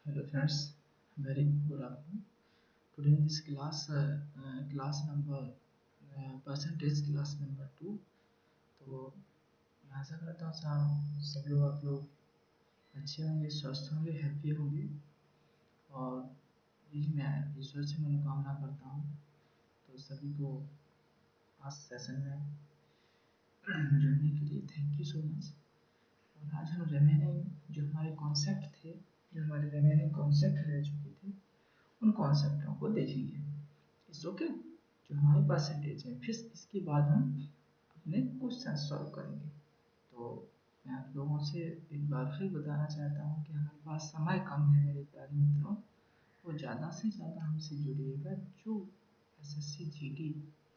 Hello friends, very good afternoon. Today in this class, class number percentage class number 2. तो मैं आशा करता हूँ सब लोग आप लोग अच्छे होंगे, स्वस्थ होंगे, हैप्पी होंगे और यही मैं ईश्वर से मनोकामना करता हूँ। तो सभी को आज सेशन में जुड़ने के लिए थैंक यू सो मच। और आज हम रिमेनिंग जो हमारे कॉन्सेप्ट थे, जो हमारे रिमेनिंग कॉन्सेप्ट रह चुके थे, उन कॉन्सेप्टों को देखेंगे। इट्स ओके, जो हमारे परसेंटेज है। फिर इसके बाद हम अपने क्वेश्चन सॉल्व करेंगे। तो मैं आप लोगों से एक बार फिर बताना चाहता हूँ कि हमारे पास समय कम है मेरे प्यारे मित्रों। वो ज़्यादा से ज़्यादा हमसे जुड़िएगा जो एसएससी जीडी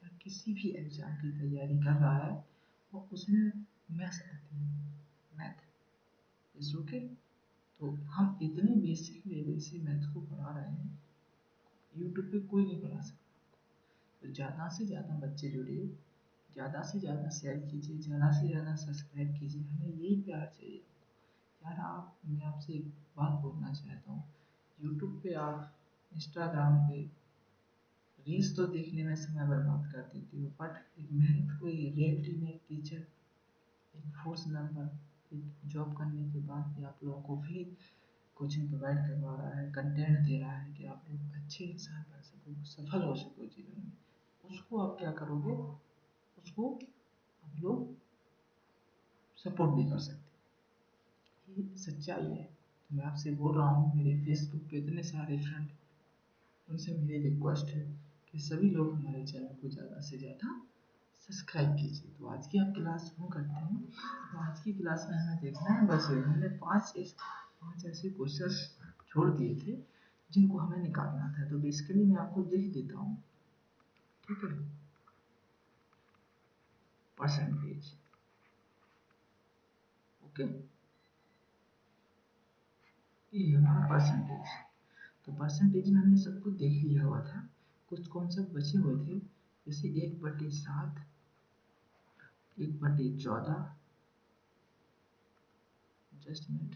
या किसी भी एग्ज़ाम की तैयारी कर रहा है वो उसमें मैथ्स आती है, मैथ। It's okay. तो हम इतने बेसिक लेवल से मैथ को पढ़ा रहे हैं, यूट्यूब पे कोई नहीं पढ़ा सकता। तो ज़्यादा से ज़्यादा बच्चे जुड़िए, ज़्यादा से ज़्यादा शेयर कीजिए, ज़्यादा से ज़्यादा सब्सक्राइब कीजिए। हमें यही प्यार चाहिए। यार मैं आपसे एक बात बोलना चाहता हूँ। यूट्यूब पे आप, इंस्टाग्राम पे रील्स तो देखने में समय बर्बाद कर देती हो, बट एक मेहनत को रियलिटी में एक टीचर, एक फोर्स मेंबर एक जॉब करने के बाद भी आप लोगों को भी कोचिंग प्रोवाइड करवा रहा है, कंटेंट दे रहा है कि आप लोग अच्छे इंसान बन सको, सफल हो सको जीवन में। उसको आप क्या करोगे, उसको आप लोग सपोर्ट नहीं कर सकते। ये सच्चाई है। तो मैं आपसे बोल रहा हूँ, मेरे फेसबुक पे इतने सारे फ्रेंड, उनसे मेरी रिक्वेस्ट है कि सभी लोग हमारे चैनल को ज़्यादा से ज़्यादा सब्सक्राइब कीजिए। तो आज की हम क्लास शुरू करते हैं। तो आज की क्लास में हमें देखना है, बस हमने पाँच ऐसे क्वेश्चंस छोड़ दिए थे जिनको हमें निकालना था। तो बेसिकली मैं आपको लिख देता हूँ, ठीक है। परसेंटेज, ओके, ये हमारा परसेंटेज। तो परसेंटेज में हमने सब कुछ देख लिया हुआ था। कुछ कॉन्सेप्ट बचे हुए थे, जैसे 1/7, 1/14, जस्ट मिनट,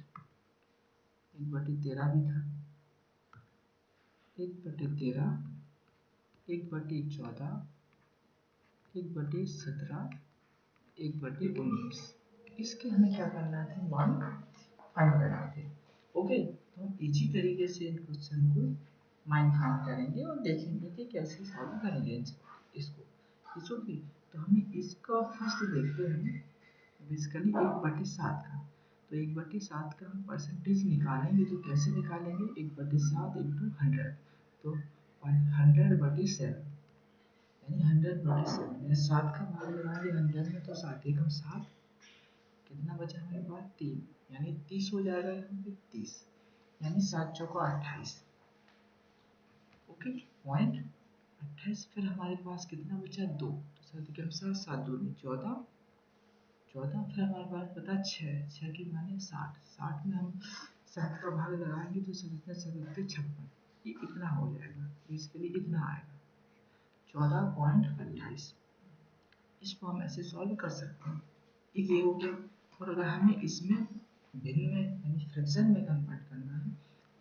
1/13 भी था, 1/13, 1/14, 1/17, 1/19। इसके हमें क्या करना थे, मान फाइंड करना थे। ओके, तो हम इजी तरीके से इन क्वेश्चन को माइंड फाइंड करेंगे और देखेंगे कि कैसे सॉल्व करेंगे इसको। It's okay. तो हमें इसका फर्स्ट देखते हैं, बेसिकली 1/7 का। तो 1/7 का हम परसेंटेज निकालेंगे तो कैसे निकालेंगे, 1/7 इंटू 100। तो 100/7 यानी 100/7 यानी 7 का भाग लगाएंगे 100 में, तो 7 एकम 7, कितना बचा हमारे पास 3, यानी 30 हो जाएगा यहाँ पे 30, यानी 7 चौका 28। Okay, point 28। फिर हमारे पास कितना बचा 2, तो 7 एकम 7, 7 दूनी 14, 14। फिर हमारे पास बता 6, 6 की माने 60, 60 में हम 7 का भाग लगाएंगे तो 7 7 56, ये इतना हो जाएगा, बेसिकली इतना आएगा 14.28। इसको हम ऐसे सॉल्व कर सकते हैं, ये हो गया। और अगर हमें इसमें भिन्न में यानी फ्रैक्शन में कन्वर्ट करना है,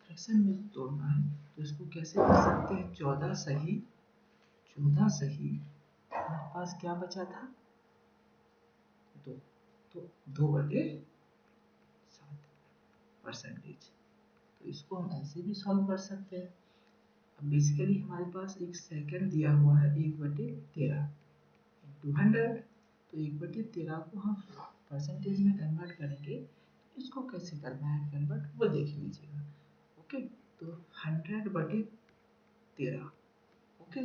फ्रैक्शन में तोड़ना है, तो इसको कैसे कर सकते हैं, 14 सही, 14 सही, हमारे पास क्या बचा था 2, तो 2/7 परसेंटेज। तो इसको हम ऐसे भी सॉल्व कर सकते हैं। अब बेसिकली हमारे पास एक सेकंड दिया हुआ है 1/13 इंटू 100। तो 1/13 को हम परसेंटेज में कन्वर्ट करेंगे, तो इसको कैसे करना है कन्वर्ट, वो देख लीजिएगा। ओके, तो 100/13, ओके।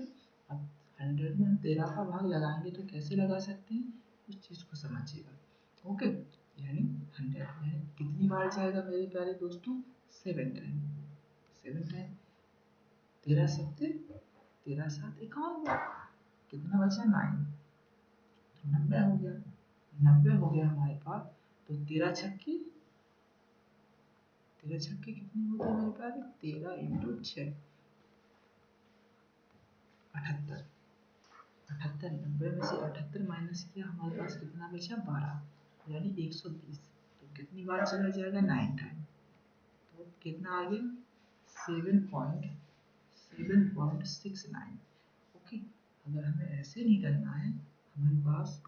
अब 100 में हम 13 का भाग लगाएंगे तो कैसे लगा सकते हैं, उस चीज़ को समझिएगा। ओके, यानी 100 यानी कितनी बार जाएगा मेरे प्यारे दोस्तों, 7 टाइम, 7 टाइम, 13 7, 13 7 51, कितना बचा 9, 90 हो गया, 90 हो गया हमारे पास। तो 13 छक्के कितने होते हैं मेरे पास, 13 इंटू 6, 78, 78, 90 में से 78 माइनस किया, हमारे पास कितना बचा 12, यानी 120। तो कितनी बार चला जाएगा, 9 टाइम। तो कितना आ गया 7.69। ओके, अगर हमें ऐसे नहीं करना है, हमारे पास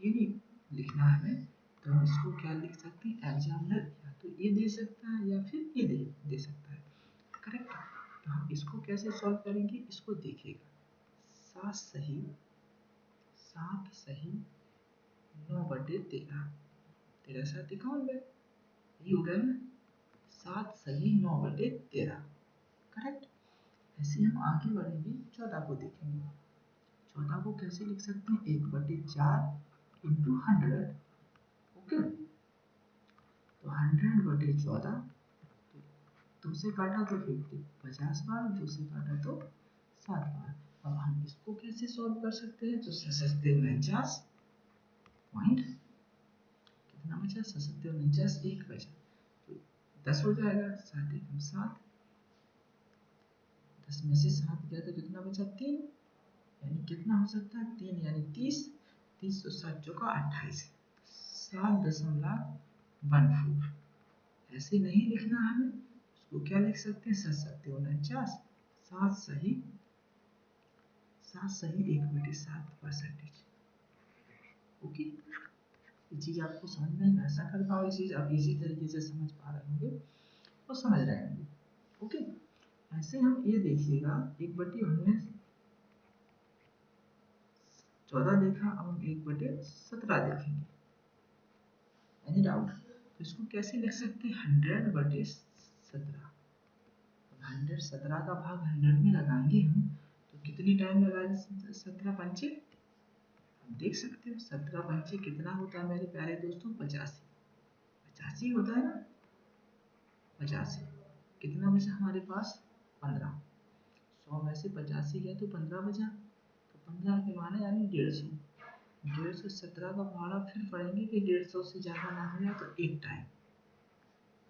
ये नहीं लिखना है हमें, तो हम इसको क्या लिख सकते हैं, एग्जामिनर या तो ये दे सकता है या फिर ये दे सकता है। करेक्ट। तो हम इसको कैसे सॉल्व करेंगे, इसको देखिएगा। 7 सही 9/13, 13×7 = 91, ये हो गया ना। 7 सही 9/13। करेक्ट। ऐसे हम आगे बढ़ेंगे, 14 को देखेंगे। 14 को कैसे लिख सकते हैं, 1/4 इंटू 100। ओके, तो 100/14, दो से काटा तो 50 बार, दो से काटा तो 7 बार। अब हम इसको कैसे सॉल्व कर सकते हैं, तो 749 पॉइंट कितना बचा, 749 1 बचा, तो 10 हो जाएगा। 7 एकम 7, 10 में से 7 गया तो कितना बचा, 3, यानी कितना हो सकता है, 3 यानी 30, 30 तो 7 चौका 28, 7.14। ऐसे नहीं लिखना है हमें, उसको क्या लिख सकते हैं, 7/49, 7 सही 1/7%। ओके, ये चीज़ आपको समझ में, मैं ऐसा करता हूँ, ये चीज़ आप इजी तरीके से समझ पा रहे होंगे और समझ रहे होंगे। ओके, ऐसे हम ये देखिएगा, 1/14 देखा, अब हम 1/17 देखेंगे। एनी डाउट, तो इसको कैसे लिख सकते हैं, 100/17। 117 का भाग 100 में लगाएंगे हम, तो कितनी टाइम लगाएंगे, 17×5, आप देख सकते हो 17×5 कितना होता है मेरे प्यारे दोस्तों, 85। 85 होता है ना, 85। कितना बचा हमारे पास, 15। 100 में से 85 गया तो 15 बचा, तो 15 के माने यानी 150। 150 का भाड़ा फिर पढ़ेंगे कि 150 से ज़्यादा ना हो जाए तो एक टाइम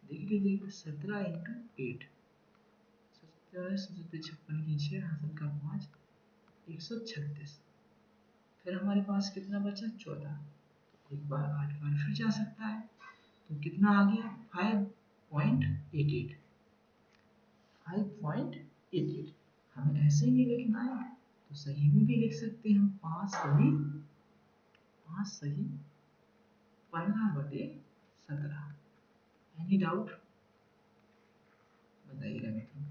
देख लीजिए, 17×8, 56 की 6 हासिल का 5, 136। फिर हमारे पास कितना बचा, 14। एक बार 8 बार फिर जा सकता है, तो कितना आ गया, 5.88। 5.88 हमें ऐसे ही लिखना है, तो सही में भी लिख सकते हैं हम, 5 सही 15/17। एनी डाउट, बताइएगा मित्रों।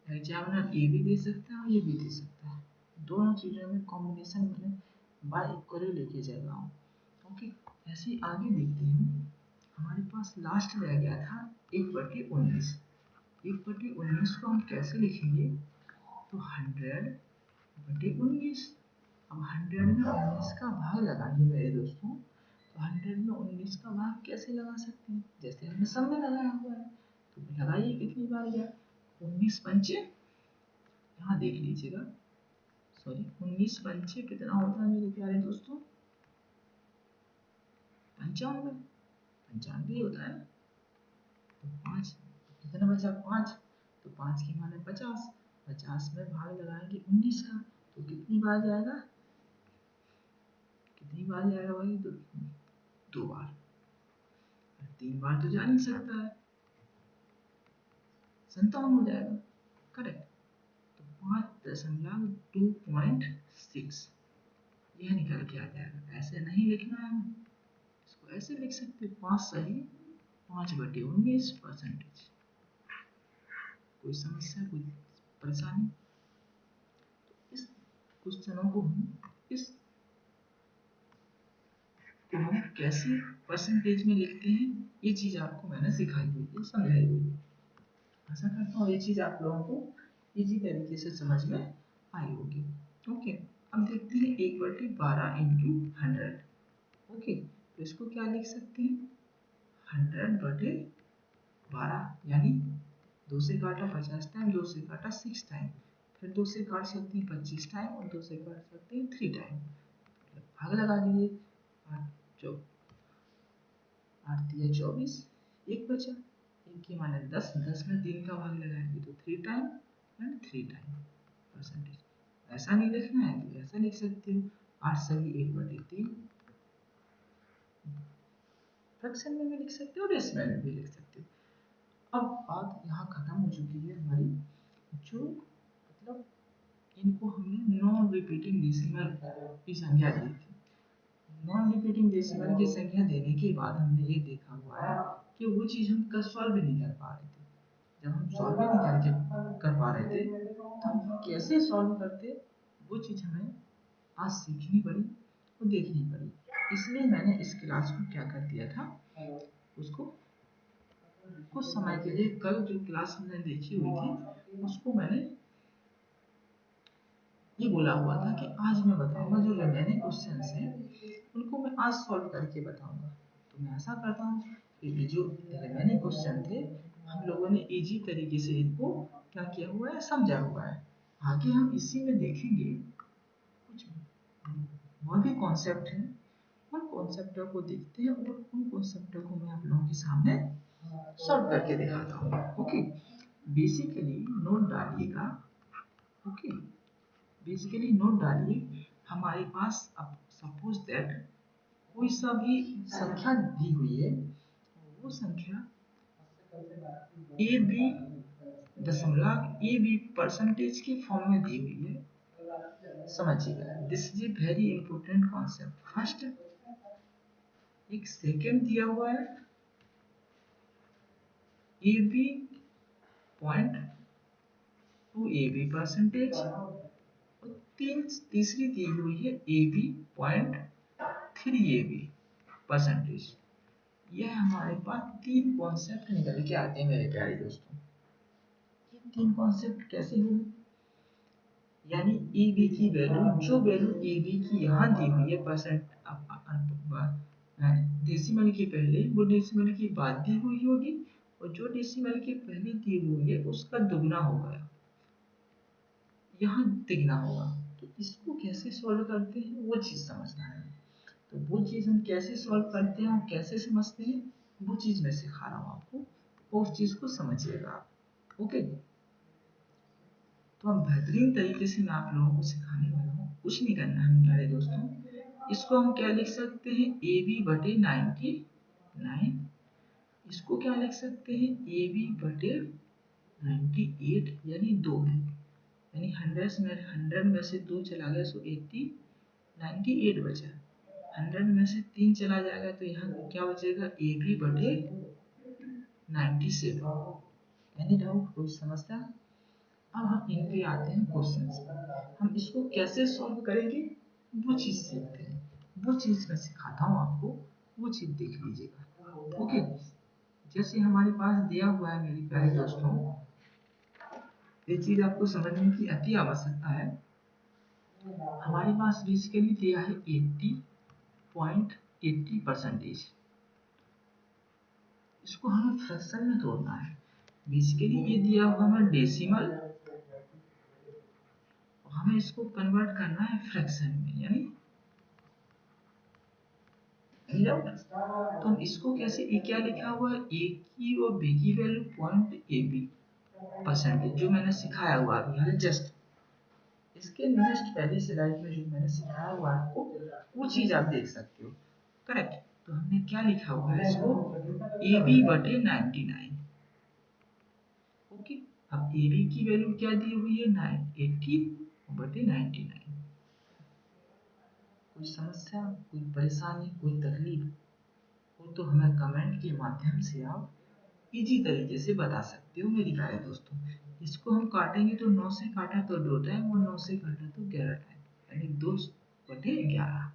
एग्जामिनर ए भी दे सकता है और ये भी दे सकता है, दोनों चीज़ों में कॉम्बिनेशन मैंने बाय इक्वली लेके चल रहा हूँ। ओके, ऐसे ही आगे देखते हैं, हमारे पास लास्ट रह गया था 1/19। 1/19 को हम कैसे लिखेंगे, तो 100/19। अब 100 में 19 का भाग लगाएंगे मेरे दोस्तों, तो 100 में 19 का भाग कैसे लगा सकते हैं, जैसे हमने सब में लगाया हुआ है, तो लगाइए कितनी बार गया, 19×5, यहाँ देख लीजिएगा, सॉरी 19×5 कितना होता है मेरे प्यारे दोस्तों, 95, 95 होता है। तो 5 कितना बचा, 5, तो 5 के माने 50, 50 में भाग लगाएंगे 19 का, तो कितनी बार जाएगा, कितनी बार जाएगा भाई, 2 बार, 3 बार तो जा नहीं सकता है, 57 हो जाएगा। करेक्ट, तो 5.26 यह निकल के आ जाएगा। ऐसे नहीं लिखना है, इसको ऐसे लिख सकते, 5 सही 5/19%। कोई समस्या, कोई परेशानी, इस क्वेश्चनों को हम कैसे परसेंटेज में लिखते हैं, ये चीज़ आपको मैंने सिखाई हुई है, समझाई हुई है। आशा करता हूँ ये चीज़ आप लोगों को इजी तरीके से समझ में आई होगी। ओके, अब देखते हैं 1/12 इंटू 100। ओके, तो इसको क्या लिख सकते हैं, 100/12, यानी 2 से काटा 50 टाइम, 2 से काटा 6 टाइम, फिर 2 से काट सकते हैं 25 टाइम, और 2 से काट सकते हैं 3 टाइम। भाग लगा दीजिए, 8 दिया 24, एक बचा, एक के माने 10, 10 में 3 का भाग लगाएंगे तो 3 टाइम एंड 3 टाइम परसेंटेज। ऐसा नहीं लिखना है तो ऐसा लिख सकते हो, 8 सही 1/3, फ्रैक्शन में भी लिख सकते हो, डेसिमल में भी लिख सकते हो। अब बात यहाँ खत्म हो चुकी है हमारी। जो मतलब इनको हमने नॉन रिपीटिंग डेसिमल की संख्या दी थी। नॉन रिपीटिंग डेसिमल की संख्या देने के बाद हमने ये देखा हुआ है कि वो चीज़ हम कर सॉल्व भी नहीं कर पा रहे थे। जब हम सॉल्व भी नहीं कर पा रहे थे तो हम कैसे सॉल्व करते, वो चीज़ हमें आज सीखनी पड़ी और देखनी पड़ी। इसलिए मैंने इस क्लास को क्या कर दिया था, उसको कुछ समय के लिए कल जो क्लास हमने देखी हुई थी उसको मैंने ये बोला हुआ था कि आज मैं बताऊंगा जो रिमेनिंग क्वेश्चंस हैं उनको मैं आज सॉल्व करके बताऊंगा। तो मैं ऐसा करता हूँ कि ये जो रिमेनिंग क्वेश्चन थे हम लोगों ने इजी तरीके से इनको क्या किया हुआ है, समझा हुआ है। आगे हम इसी में देखेंगे कुछ और भी कॉन्सेप्ट हैं, उन कॉन्सेप्टों को देखते हैं और उन कॉन्सेप्टों को मैं आप लोगों के सामने सॉल्व करके दिखाता हूँ। ओके, बेसिकली नोट डालिएगा। ओके, बेसिकली नोट डालिए हमारे पास अब सपोज दैट कोई सा भी संख्या दी हुई है, वो संख्या ए बी दशमलव ए बी परसेंटेज की फॉर्म में दी हुई है। समझिएगा, this is a very important concept. First एक सेकेंड दिया हुआ है A B point two A B percentage, तीसरी दी हुई है A B point three A B percentage. यह हमारे पास तीन कॉन्सेप्ट निकल के आते हैं मेरे प्यारे दोस्तों। ये तीन कॉन्सेप्ट कैसे हुए, यानी ए बी की वैल्यू, जो वैल्यू ए बी की यहाँ दी हुई है परसेंट डेसिमल के पहले, वो डेसिमल की बाद दी हुई होगी और जो डेसिमल के पहले दी हुई है उसका दुगना होगा, यहाँ तिगना होगा। तो इसको कैसे सॉल्व करते हैं वो चीज़ समझना है। तो वो चीज़ हम कैसे सॉल्व करते हैं और कैसे समझते हैं वो चीज़ मैं सिखा रहा हूँ आपको, और उस चीज़ को समझिएगा आप। ओके, तो हम बेहतरीन तरीके से मैं आप लोगों को सिखाने वाला हूँ। कुछ नहीं करना है प्यारे दोस्तों, इसको हम क्या लिख सकते हैं, ए बी बटे 99। इसको क्या लिख सकते हैं, ए बी बटे 98 यानी 2 है, यानी 100 में से 2 चला गया सो 98 बचा। 100 में से 3 चला जाएगा तो यहाँ क्या बचेगा, ए बी बटे 97। यानी डाउट कोई समस्या। अब हम इन पे आते हैं क्वेश्चन, हम इसको कैसे सॉल्व करेंगे वो चीज़ सीखते हैं। वो चीज़ मैं सिखाता हूँ आपको, वो चीज़ देख लीजिएगा। ओके, जैसे हमारे पास दिया हुआ है मेरे प्यारे दोस्तों, ये चीज़ आपको समझने की अति आवश्यकता है। हमारे पास बेसिकली दिया है 80.80%। इसको हमें फ्रैक्शन में तोड़ना है। बेसिकली ये दिया हुआ हमें डेसिमल, हमें इसको कन्वर्ट करना है फ्रैक्शन में, यानी तो हम इसको कैसे, ए क्या लिखा हुआ है, ए की और बी की value point A B percentage, जो मैंने सिखाया हुआ अभी हाल जस्ट इसके नेक्स्ट पहली स्लाइड में जो मैंने सिखाया हुआ आपको वो चीज आप देख सकते हो। करेक्ट, तो हमने क्या लिखा हुआ है इसको, ए बी बटे 99। ओके, अब ए बी की वैल्यू क्या दी हुई है, 80 बटे 99। कोई समस्या, कोई परेशानी, कोई तकलीफ हो तो हमें कमेंट के माध्यम से आप इजी तरीके से बता सकते हो मेरी प्यारे दोस्तों। इसको हम काटेंगे तो 9 से काटा तो 2 टाइम और 9 से काटा तो 11 टाइम, यानी 2 बटे 11।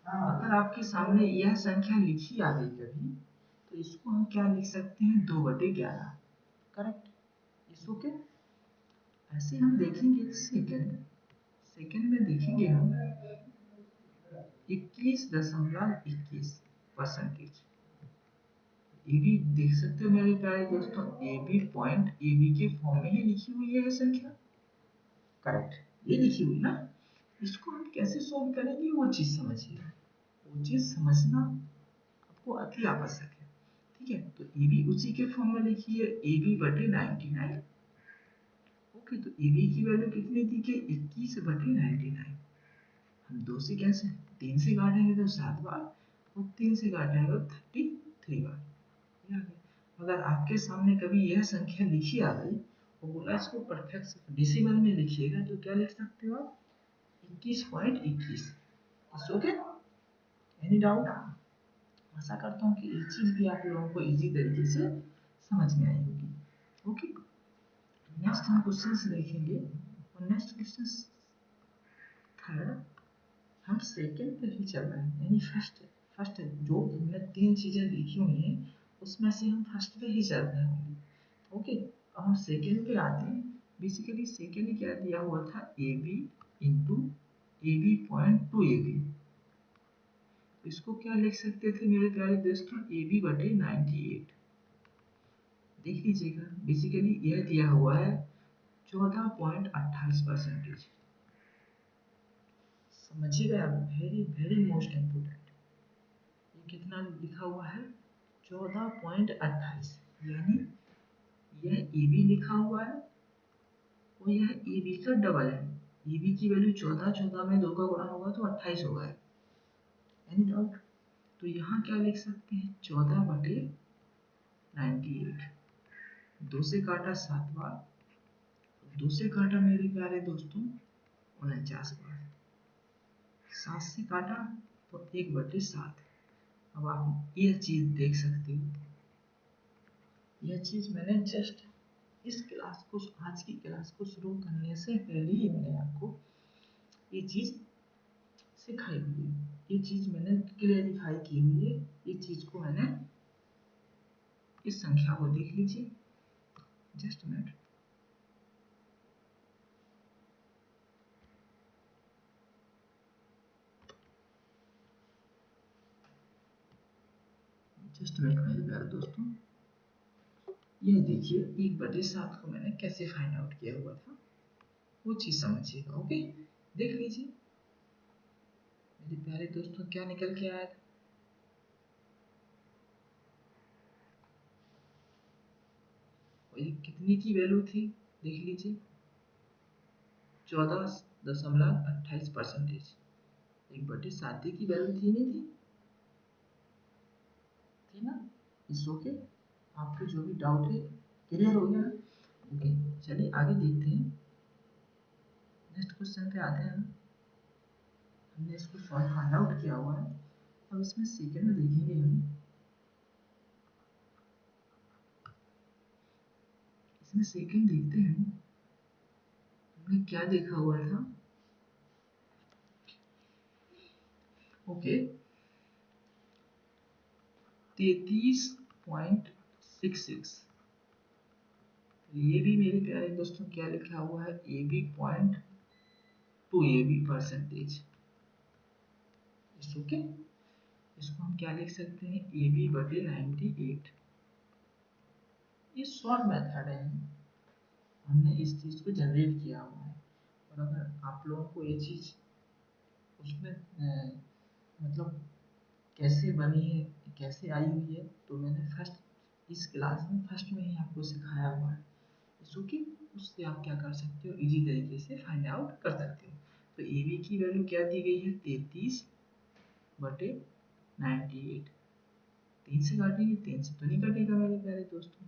अगर आपके सामने यह संख्या लिखी आ गई कभी तो इसको हम क्या लिख सकते हैं, 2 बटे 11। करेक्ट, इसको क्या, ऐसे हम देखेंगे सेकंड, सेकंड में देखेंगे हम 21.21%। ये भी देख सकते हो मेरे प्यारे दोस्तों, A B point A B के फॉर्म में ही लिखी हुई है संख्या। करेक्ट, ये लिखी हुई ना, इसको हम कैसे सॉल्व करेंगे वो चीज समझिए, वो चीज समझना आपको अति आवश्यक है। ठीक है, तो ए बी उसी के फॉर्म में लिखी है, ए बी बटे 99। ओके, तो ए बी की वैल्यू कितनी थी कि 21 बटे 99। हम 2 से कैसे, 3 से काटेंगे तो 7 बार और 3 से काटेंगे तो 33 बार। अगर आपके सामने कभी यह संख्या लिखी आ गई वो बोला इसको परफेक्ट डेसिमल में लिखिएगा तो क्या लिख सकते हो आप 21.21। Okay, any doubt? आशा करता हूँ कि ये चीज़ भी आप लोगों को इजी तरीके से समझ में आई होगी। ओके, नेक्स्ट हम क्वेश्चंस देखेंगे और नेक्स्ट क्वेश्चन थर्ड हम सेकंड पे ही चल रहे हैं, यानी फर्स्ट फर्स्ट जो हमने तीन चीज़ें देखी हुई हैं उसमें से हम फर्स्ट पे ही चल रहे होंगे। ओके, अब हम सेकंड पे आते हैं। बेसिकली सेकंड क्या दिया हुआ था, A B into A B point two A B. इसको क्या लिख सकते थे मेरे प्यारे दोस्तों, ए बी बटे 98। देख लीजिएगा, बेसिकली यह दिया हुआ है 14.28%। समझिएगा, वेरी वेरी मोस्ट इम्पोर्टेंट। ये कितना लिखा हुआ है 14.28, यानी यह ए बी लिखा हुआ है और यह ए बी का डबल है। ए बी की वैल्यू 14, 14 में 2 का गुणा होगा तो 28 होगा। Any doubt? तो यहाँ क्या लिख सकते हैं 14 बटे 98। 2 से काटा 7 बार, 2 से काटा मेरे प्यारे दोस्तों 49 बार, 7 से काटा तो 1 बटे 7। अब आप यह चीज देख सकते हो, यह चीज मैंने जस्ट इस क्लास को, आज की क्लास को शुरू करने से पहले ही मैंने आपको ये चीज सिखाई हुई है, ये चीज मैंने क्लियरिफाई की हुई है। ये चीज को मैंने, इस संख्या को देख लीजिए, जस्ट मिनट, जस्ट मिनट मेरे प्यारे दोस्तों। ये देखिए 1/7 को मैंने कैसे फाइंड आउट किया हुआ था, वो चीज समझिएगा। ओके, देख लीजिए मेरे प्यारे दोस्तों क्या निकल के आया था। और ये कितनी की वैल्यू थी देख लीजिए, 14.28%। 1/7 की वैल्यू थी नहीं थी, थी ना? इट्स ओके, आपके जो भी डाउट है क्लियर हो गया। ओके, चलिए आगे देखते हैं, नेक्स्ट क्वेश्चन पे आते हैं। हमने इसको सॉल्व फाइंड आउट किया हुआ है, अब इसमें सेकंड में देखेंगे हम। इसमें सेकंड देखते हैं हमने क्या देखा हुआ था। ओके, 33.66। ये भी मेरे प्यारे दोस्तों क्या लिखा हुआ है, A B point two A B percentage. Okay, इसको हम क्या लिख सकते हैं, ए बी बटे 98। ये शॉर्ट मेथड है, हमने इस चीज को जनरेट किया हुआ है। और अगर आप लोगों को ये चीज उसमें मतलब कैसे बनी है, कैसे आई हुई है, तो मैंने फर्स्ट इस क्लास में फर्स्ट में ही आपको सिखाया हुआ है। इसको कि उससे आप क्या कर सकते हो, इजी तरीके से फाइंड आउट कर सकते हो। तो ए बी की वैल्यू क्या दी गई है, 33 बटे 98। 3 से काटेंगे, 3 से तो नहीं कटेगा मेरे प्यारे दोस्तों,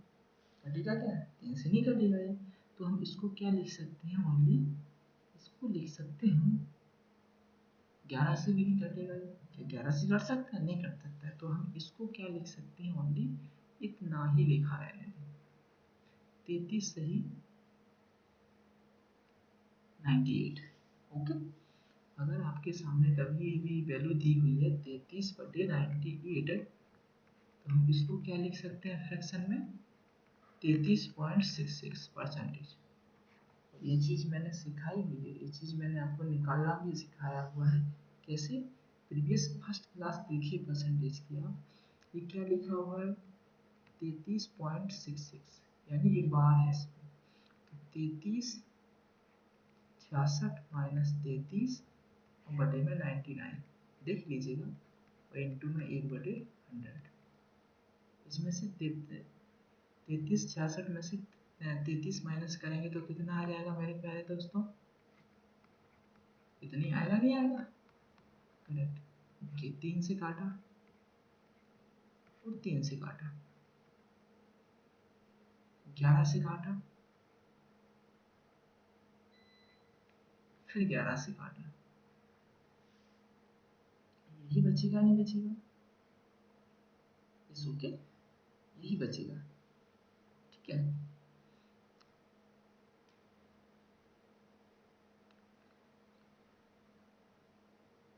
कटेगा क्या, 3 से नहीं कटेगा ये। तो हम इसको क्या लिख सकते हैं, ओनली इसको लिख सकते हैं 11 से भी नहीं कटेगा ये, क्या 11 से कट सकता है, नहीं कट सकता है। तो हम इसको क्या लिख सकते हैं, ओनली इतना ही लिखा है, 33 सही 98। ओके, अगर आपके सामने कभी भी वैल्यू दी हुई है 33/98, तो हम इसको क्या लिख सकते हैं फ्रैक्शन में, 33.66%। ये चीज़ मैंने सिखाई हुई है, ये चीज़ मैंने आपको निकालना भी सिखाया हुआ है। कैसे, प्रीवियस फर्स्ट क्लास देखिए परसेंटेज की आप, ये क्या लिखा हुआ है 33.66, यानी एक बार है इसमें, 33 66 माइनस 33 बटे में 99, देख लीजिएगा, और इंटू में 1/100। इसमें से 33 66 में से 33 माइनस करेंगे तो कितना आ जाएगा मेरे प्यारे दोस्तों, इतनी आएगा, नहीं आएगा, करेक्ट। ओके, 3 से काटा और 3 से काटा, 11 से काटा फिर 11 से काटना, यही बचेगा नहीं बचेगा, इस ओके यही बचेगा, ठीक है।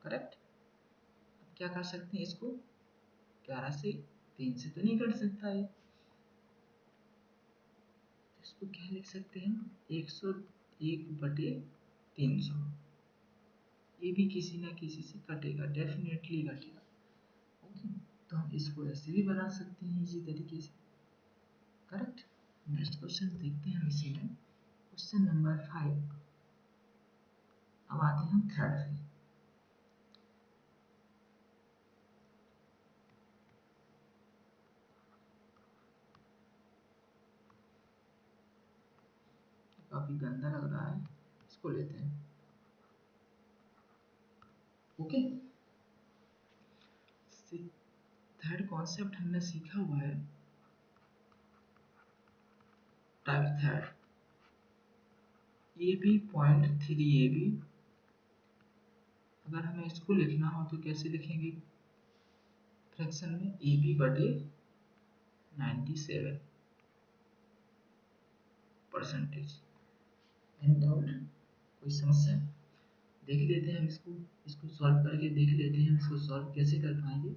करेक्ट। अब क्या कर सकते हैं इसको, 11 से 3 से तो नहीं कट सकता है, इसको क्या लिख सकते हैं, 101/300, ये भी किसी ना किसी से कटेगा, डेफिनेटली कटेगा, ओके। तो हम इसको ऐसे भी बना सकते हैं इसी तरीके से, करेक्ट। नेक्स्ट क्वेश्चन देखते हैं हम इसी में, क्वेश्चन नंबर 5। अब आते हैं हम थर्ड पे। काफी गंदा लग रहा है, इसको लेते हैं, ओके। थर्ड कॉन्सेप्ट हमने सीखा हुआ है, type third, A B point 3 AB, अगर हमें इसको लिखना हो तो कैसे लिखेंगे, फ्रैक्शन में AB/97 परसेंटेज। एनी डाउट, कोई समस्या, देख लेते हैं हम इसको, इसको सॉल्व करके देख लेते हैं इसको सॉल्व कैसे कर पाएंगे,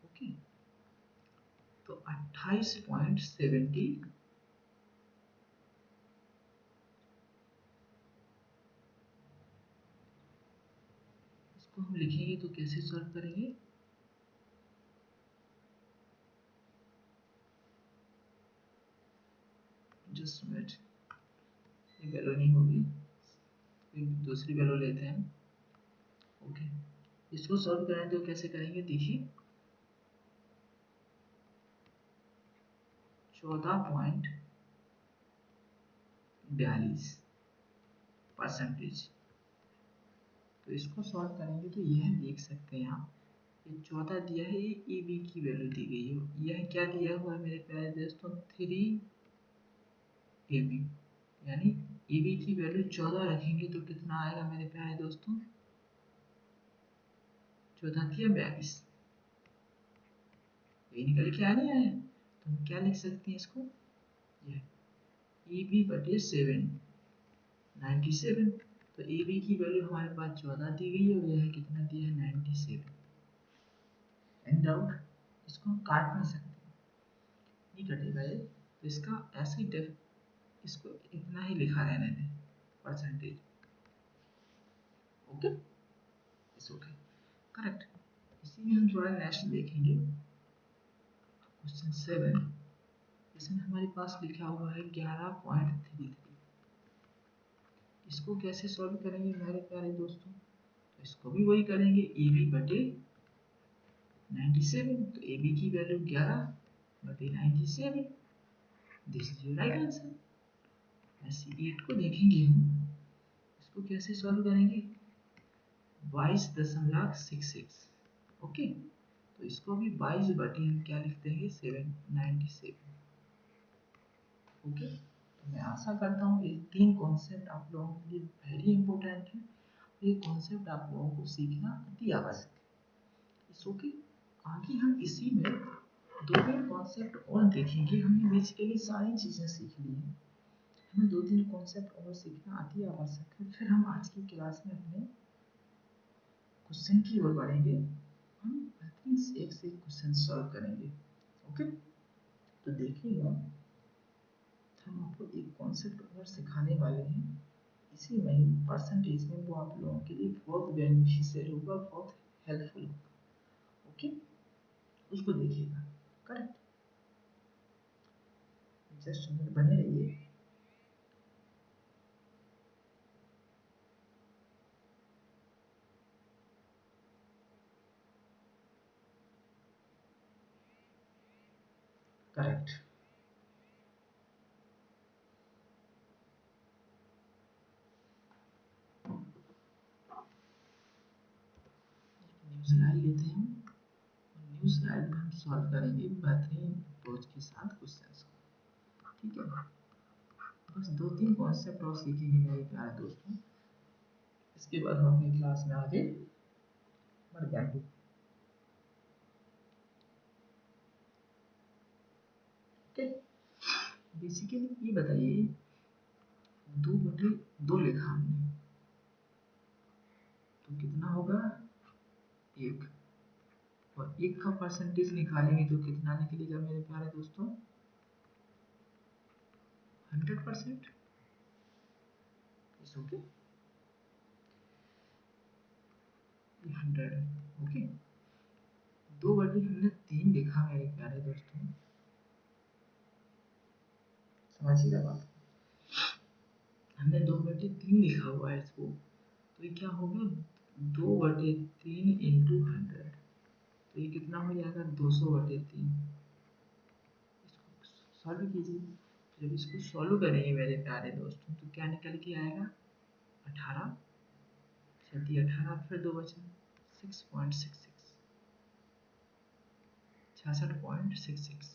ओके। तो 28.70, इसको हम लिखेंगे तो कैसे सॉल्व करेंगे, जस्ट मिनट, ये वैल्यू नहीं होगी, फिर दूसरी वैल्यू लेते हैं, ओके। इसको सॉल्व करें तो कैसे करेंगे, देखिए 14.42%, तो इसको सॉल्व करेंगे तो यह देख सकते हैं आप, ये 14 दिया है, ये ए बी की वैल्यू दी गई है, यह क्या दिया हुआ है मेरे प्यारे दोस्तों, 3 AB, यानी ए बी की वैल्यू 14 रखेंगे तो कितना आएगा मेरे प्यारे दोस्तों, 14×42, ये निकल के आ नहीं आया, तो हम क्या लिख सकते हैं इसको, यह AB/7 97, तो ए बी की वैल्यू हमारे पास 14 दी गई है और यह कितना दिया है 97, एंड डाउट, इसको हम काट नहीं सकते, नहीं कटेगा ये, तो इसका ऐसे ही इसको इतना ही लिखा रहने दें, percentage, okay, it's okay, correct. इसी में हम थोड़ा नेक्स्ट देखेंगे, क्वेश्चन 7, इसमें हमारे पास लिखा हुआ है 11.33, इसको कैसे सॉल्व करेंगे मेरे प्यारे दोस्तों, तो इसको भी वही करेंगे, ए बी बटे 97, तो ए बी की value 11/97, this is your right answer. ऐसे 8 को देखेंगे हम, इसको कैसे सॉल्व करेंगे, 22.66, ओके। तो इसको भी 22 बटे हम क्या लिख देंगे, 797, ओके। तो मैं आशा करता हूँ ये 3 कॉन्सेप्ट आप लोगों के लिए वेरी इंपॉर्टेंट है, ये कॉन्सेप्ट आप लोगों को सीखना अति आवश्यक है, इस ओके। आगे हम इसी में 2-3 कॉन्सेप्ट और देखेंगे, हमने बेसिकली सारी चीज़ें सीख ली हैं, हमें 2-3 कॉन्सेप्ट और सीखना अति आवश्यक है, फिर हम आज की क्लास में अपने क्वेश्चन की ओर बढ़ेंगे, हम बेहतरीन से एक क्वेश्चन सॉल्व करेंगे, ओके। तो देखिएगा, हम आपको एक कॉन्सेप्ट और सिखाने वाले हैं, इसी में ही परसेंटेज में, वो आप लोगों के लिए बहुत बेनिफिशियल होगा, बहुत हेल्पफुल होगा, ओके। उसको देखिएगा, करेक्ट, जस्ट मिनट बने रहिए। करेक्ट, न्यू स्लाइड लेते हैं, न्यू स्लाइड में हम सॉल्व करेंगे बेहतरीन अप्रोच के साथ क्वेश्चंस को, ठीक है। बस 2-3 कॉन्सेप्ट और सीखेंगे मेरे प्यारे दोस्तों, इसके बाद हम अपनी क्लास में आगे बढ़ जाएंगे। ओके, बेसिकली ये बताइए, 2/2 लिखा हमने तो कितना होगा 1, और 1 का परसेंटेज निकालेंगे तो कितना निकलेगा मेरे प्यारे दोस्तों, 100%। इस ओके, 100 है। ओके, 2/3 लिखा मेरे प्यारे दोस्तों, समझिएगा बात, हमने 2/3 लिखा हुआ है इसको, तो ये क्या होगा 2/3 इंटू 100, तो ये कितना हो जाएगा 200/3। इसको सॉल्व कीजिए, जब इसको सॉल्व करेंगे मेरे प्यारे दोस्तों तो क्या निकल के आएगा 18, 18 फिर 2 बचे 6.66, 66.66,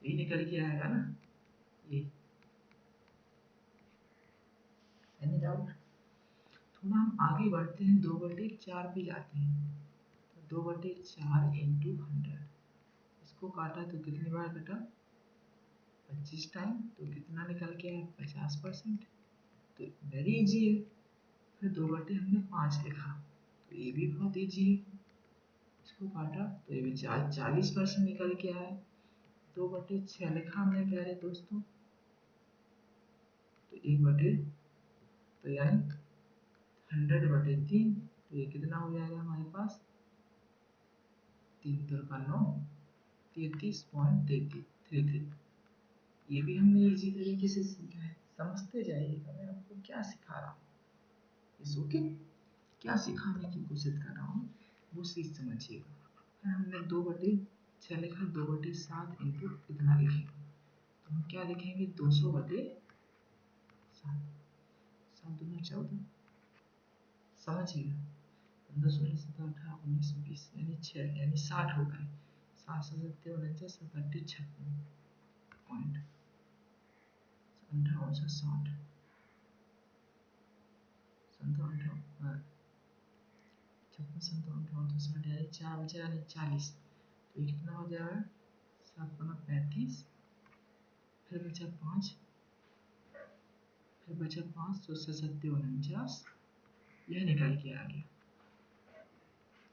यही निकल के आएगा ना ये। Any doubt? थोड़ा हम आगे बढ़ते हैं, 2/4 पे जाते हैं, तो 2/4 इंटू 100, इसको काटा तो कितनी बार कटा 25 टाइम, तो कितना निकल के आया 50%, तो वेरी इजी है। फिर 2/हमने 5 लिखा, तो ये भी बहुत इजी है, इसको काटा तो ये भी 40% निकल के आया। 2/6 लिखा हमने प्यारे दोस्तों, तो 1/, तो यानी 100/3, तो ये कितना हो जाएगा हमारे पास 3 का 9, 33.33। ये भी हमने इजी तरीके से सीखा है, समझते जाइएगा मैं आपको क्या सिखा रहा हूँ। इस ओके, क्या सिखाने की कोशिश कर रहा हूँ वो चीज समझिएगा। फिर हमने 2/6 लिखा, 2/7 इंटू कितना लिखेंगे, तो हम क्या लिखेंगे 200/7, 7×2 = 14, समझिएगा 15, 16, 17, 18, 19, 20 यानी 6 यानी 60 हो गए, 7 7 7 49 7 8 56 पॉइंट 58 60 57 56 57 58 60 यानी 4 बचा यानी 40, तो ये कितना हो जाएगा 7×35, फिर बचा 5, फिर बचा 5 तो 7 7 49, यह निकल के आ गया।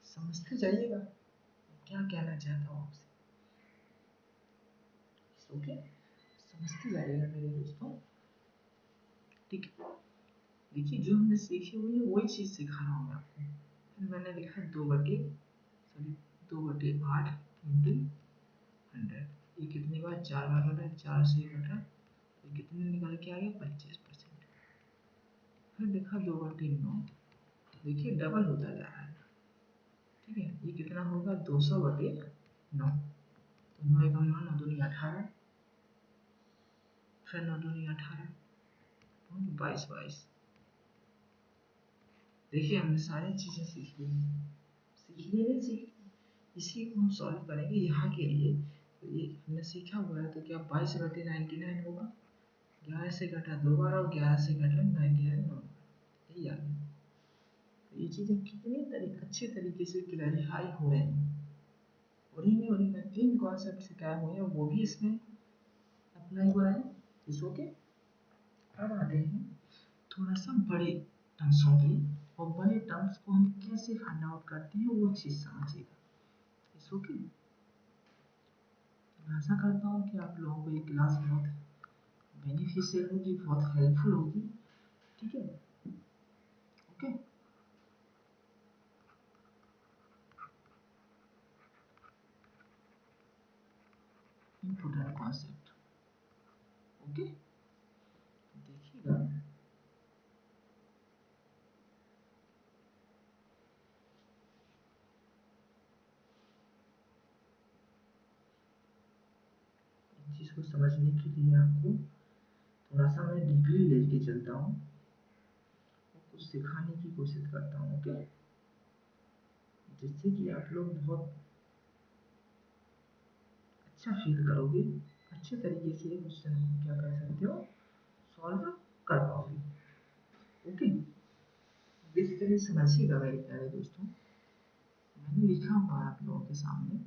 समझते जाइएगा क्या कहना चाहता हूँ आपसे, ओके, समझते जाइएगा मेरे दोस्तों, ठीक है। देखिए जो हमने सीखी हुई है वही चीज़ सिखा रहा हूँ मैं आपको। फिर मैंने लिखा 2/8 इंटू 100, ये कितनी बार 4 बार कटा, 4 से कटा, तो कितने निकल के आ गया 25%। फिर लिखा 2/9, देखिए डबल होता जा रहा है, ठीक है, ये कितना होगा 200/9, तो 9 1 9 9 दूनी 18, फिर 9 दूनी 18, 22 22। देखिए हमने सारी चीज़ें सीख ली, नहीं सीख, इसी को हम सॉल्व करेंगे यहाँ के लिए। तो ये हमने सीखा हुआ है, तो क्या 22/99 होगा, 11 से घटा 2 बार और 11 से घटा 99 9 बार, यही आ गया। तो ये चीज़ें कितनी अच्छे तरीके से क्लैरिफाई हो रहे हैं, और इन्हीं में 3 कॉन्सेप्ट सिखाए हुए हैं, वो भी इसमें अप्लाई हो रहा है। इस ओके, अब आते हैं थोड़ा सा बड़े टर्म्सों की, और बड़े टर्म्स को हम कैसे फाइंड आउट करते हैं वो चीज़ समझिएगा। इस ओके, मैं आशा करता हूँ कि आप लोगों को ये क्लास बहुत बेनिफिशियल होगी, बहुत हेल्पफुल होगी, ठीक है, ओके। इम्पोर्टेंट कॉन्सेप्ट, ओके, देखिएगा इस चीज़ को समझने के लिए आपको थोड़ा सा मैं डीपली लेके चलता हूँ, कुछ सिखाने की कोशिश करता हूँ, ओके, जिससे कि आप लोग बहुत अच्छा फील करोगे, अच्छे तरीके से क्वेश्चन क्या कर सकते हो, सॉल्व कर पाओगे, ओके। बेसिकली समझिएगा मेरे प्यारे दोस्तों, मैंने लिखा हुआ है आप लोगों के सामने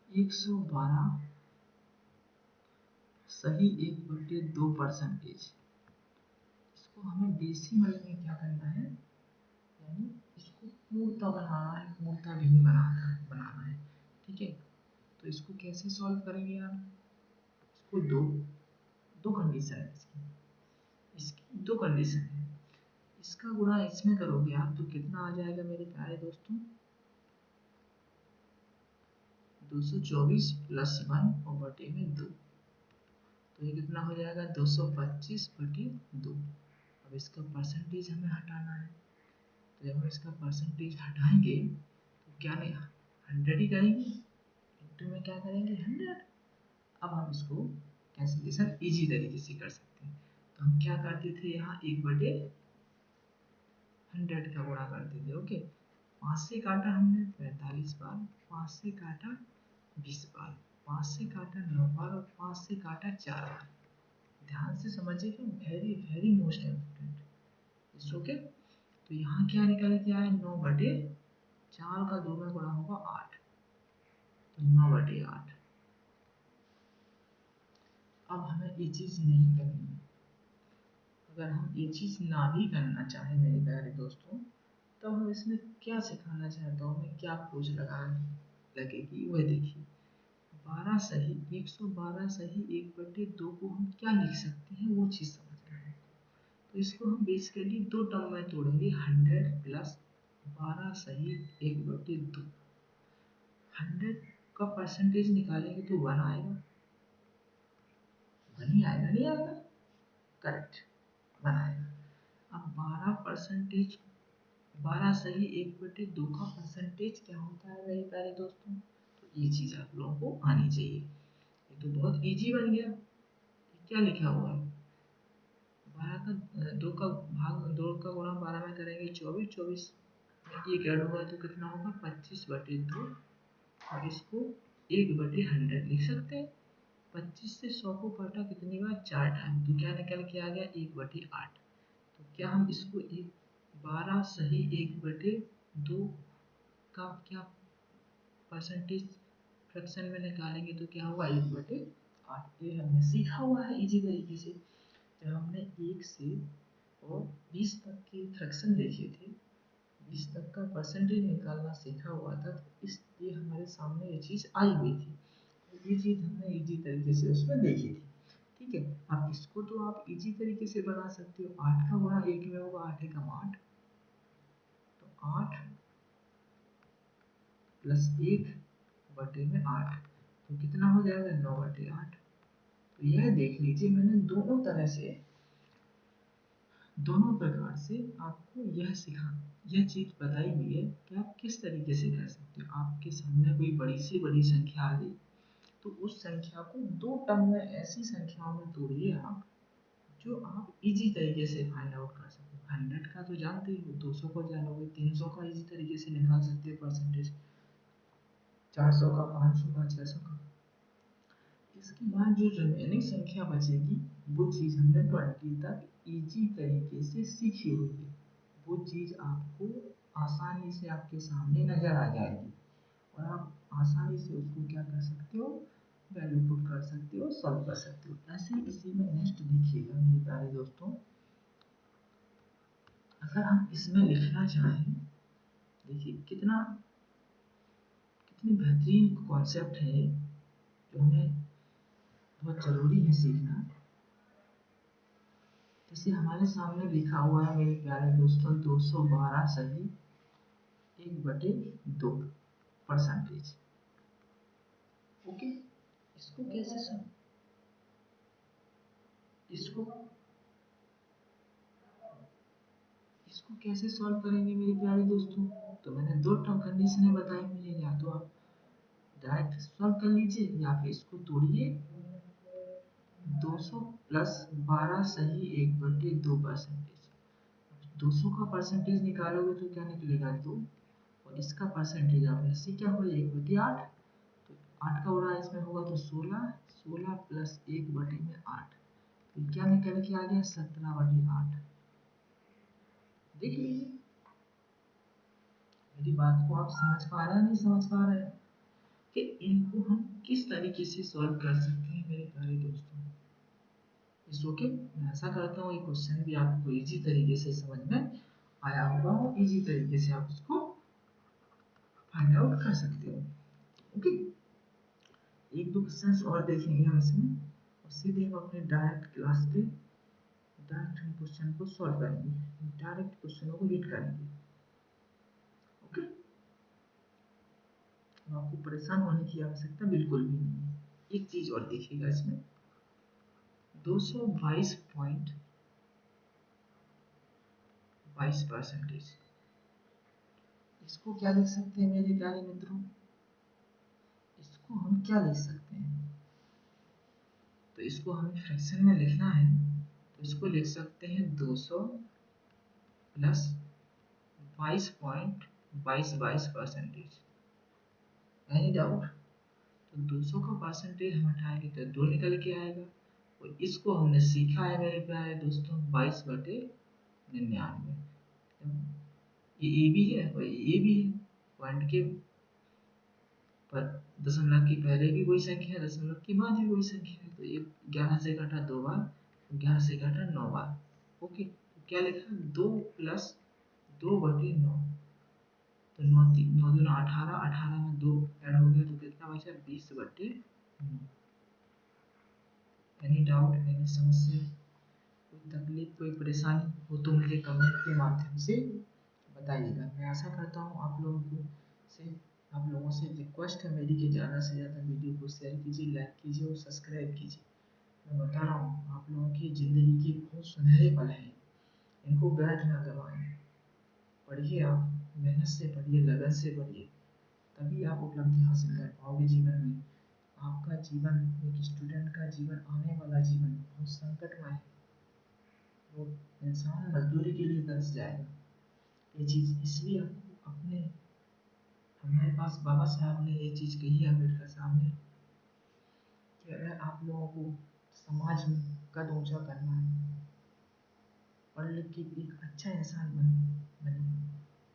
112 सही 1/2%। इसको हमें डेसिमल में क्या करना है, यानी इसको पूर्णता बनाना है, पूर्णता भी नहीं बनाना है। ठीक है, तो इसको कैसे सॉल्व करेंगे यार, इसको दो दो कंडीशन है इसकी, दो कंडीशन है। इसका गुणा इसमें करोगे आप तो कितना आ जाएगा मेरे प्यारे दोस्तों, 224 प्लस 1 और बटे में 2, तो ये कितना हो जाएगा 225 बटे 2। अब इसका परसेंटेज हमें हटाना है, तो जब हम इसका परसेंटेज हटाएंगे तो क्या नहीं 100 ही करेंगे, इंटू में क्या करेंगे 100। अब हम इसको कैंसिलेशन इजी तरीके से कर सकते हैं, तो हम क्या करते थे यहाँ 1/100 का गुणा करते थे। ओके, 5 से काटा हमने 45 बार, 5 से काटा 20 बार, 5 से काटा 9 बार और 5 से काटा 4 बार। ध्यान से समझिएगा, वेरी वेरी मोस्ट इम्पोर्टेंट इस। ओके, तो यहाँ क्या निकल के आए 9/4 का 2 में गुणा होगा 8, तो 9/8। अब हमें ये चीज़ नहीं करनी है, अगर हम ये चीज़ ना भी करना चाहें मेरे प्यारे दोस्तों, तो हम इसमें क्या सिखाना चाहता हूँ मैं, क्या खोज लगेगी वह देखिए। 12 सही 112 सही 1/2 को हम क्या लिख सकते हैं वो चीज़ समझना है। तो इसको हम बेसिकली दो टर्म में तोड़ेंगे, 100 प्लस 12 सही 1/2। 100 का परसेंटेज निकालेंगे तो 1 आएगा, 1 ही आएगा, नहीं आएगा, करेक्ट 1 आएगा। अब 12% 12 सही 1/2 का परसेंटेज क्या होता है मेरे प्यारे दोस्तों, तो ये चीज़ आप लोगों को आनी चाहिए। ये तो बहुत इजी बन गया, क्या लिखा हुआ है 12 का 2 का भाग 2 का गुणा 12 में करेंगे 24, 24 में एक ऐड होगा तो कितना होगा 25/2, और इसको 1/100 लिख सकते हैं। 25 से 100 को काटा कितनी बार 4 टाइम, तो क्या निकल के आ गया 1/8। तो क्या हम इसको 12 सही 1/2 का क्या परसेंटेज फ्रैक्शन में निकालेंगे तो क्या होगा 1/8। ये हमने सीखा हुआ है इजी तरीके से, जब हमने 1 से और 20 तक के फ्रैक्शन देखे थे, 20 तक का परसेंटेज निकालना सीखा हुआ था, तो इसलिए हमारे सामने ये चीज़ आई हुई थी, तो ये चीज़ हमने इजी तरीके से उसमें देखी थी। ठीक है, अब इसको तो आप इजी तरीके से बना सकते हो, 8 का गुणा 1 में होगा 8 एकम 8, तो 8 प्लस 1 बटे में 8, तो कितना हो जाएगा 9/8। तो यह देख लीजिए मैंने दोनों प्रकार से आपको यह चीज़ बताई हुई है कि आप किस तरीके से कर सकते हो। आपके सामने कोई बड़ी से बड़ी संख्या आ गई तो उस संख्या को दो टर्म में ऐसी संख्याओं में तोड़िए आप, जो आप इजी तरीके से फाइंड आउट कर सकते हो। 100 का तो जानते ही हो, 200 को जानोगे, 300 का इजी तरीके से निकाल सकते हो परसेंटेज, 400 का, 500 का, 600 का। इसके बाद जो रिमेनिंग संख्या बचेगी वो चीज़ हमने 20 तक इजी तरीके से सीखी हुई है, वो चीज़ आपको आसानी से आपके सामने नज़र आ जाएगी और आप आसानी से उसको क्या कर सकते हो, वैल्यू पुट कर सकते हो, सॉल्व कर सकते हो। ऐसे इसी में नेक्स्ट देखिएगा मेरे प्यारे दोस्तों, अगर हम इसमें लिखना चाहें, देखिए कितनी बेहतरीन कॉन्सेप्ट है जो हमें बहुत ज़रूरी है सीखना। जैसे हमारे सामने लिखा हुआ है मेरे प्यारे दोस्तों 212 सही 1/2 परसेंटेज। ओके, इसको कैसे सम इसको इसको कैसे सॉल्व करेंगे मेरे प्यारे दोस्तों, तो मैंने दो टर्म कंडीशनें बताई हुई है, या तो आप डायरेक्ट सॉल्व कर लीजिए या फिर इसको तोड़िए। 200 प्लस 12 सही 1/2 परसेंटेज, 200 का परसेंटेज निकालोगे तो क्या निकलेगा 2, और इसका परसेंटेज आप ऐसे क्या हो 1/8, तो 8 का गुणा इसमें होगा तो 16, 16 प्लस 1/8, तो क्या निकल के आ गया 17/8। देख लीजिए मेरी बात को आप समझ पा रहे हैं नहीं समझ पा रहे हैं कि इनको हम किस तरीके से सॉल्व कर सकते हैं मेरे प्यारे दोस्तों। इस ओके, मैं ऐसा करता हूँ ये क्वेश्चन भी आपको इजी तरीके से समझ में आया होगा और इजी तरीके से आप उसको फाइंड आउट कर सकते हो। ओके, एक दो क्वेश्चन और देखेंगे हम इसमें और सीधे हम अपने डायरेक्ट क्लास पे डायरेक्ट हम क्वेश्चन को सॉल्व करेंगे, डायरेक्ट क्वेश्चनों को रीड करेंगे। ओके, तो आपको परेशान होने की आवश्यकता बिल्कुल भी नहीं है। एक चीज और देखिएगा इसमें 222.22%। इसको क्या लिख सकते हैं मेरे प्यारे मित्रों, इसको हम क्या लिख सकते हैं, तो इसको हमें फ्रैक्शन में लिखना है तो इसको लिख सकते हैं 200 प्लस 22.22%। Any doubt? तो 200 का परसेंटेज हम हटाएंगे तो 2 निकल के आएगा और इसको हमने सीखा है मेरे प्यारे दोस्तों 22/99। ये ए भी है और ये भी है, पॉइंट के पर दशमलव की पहले भी वही संख्या है, दशमलव के बाद भी वही संख्या है, तो ये 11 से घटा 2 बार, 11 से घटा 9 बार। ओके, तो क्या लिखा 2 प्लस 2/9, तो 9 दूना 18, 18 में 2 ऐड हो गया तो कितना बचा 20/9। एनी डाउट, एनी समस्या, कोई तकलीफ, कोई परेशानी हो तो मुझे कमेंट के माध्यम से बताइएगा। मैं आशा करता हूँ आप लोगों को से आप लोगों से रिक्वेस्ट है मेरी कि ज़्यादा से ज़्यादा वीडियो को शेयर कीजिए, लाइक कीजिए और सब्सक्राइब कीजिए। मैं बता रहा हूँ आप लोगों की ज़िंदगी की बहुत सुनहरे पल हैं, इनको व्यर्थ ना गवाएं। पढ़िए, आप मेहनत से पढ़िए, लगन से पढ़िए, तभी आप उपलब्धि हासिल कर पाओगे जीवन में। आपका जीवन, एक स्टूडेंट का जीवन, आने वाला जीवन बहुत संकटमय है। वो इंसान मजदूरी के लिए तरस जाएगा। ये चीज़ इसलिए आपको अपने, हमारे पास बाबा साहब ने ये चीज़ कही है अम्बेडकर साहब ने कि अगर आप लोगों को समाज में कद ऊंचा करना है, पढ़ लिख के एक अच्छा इंसान बने,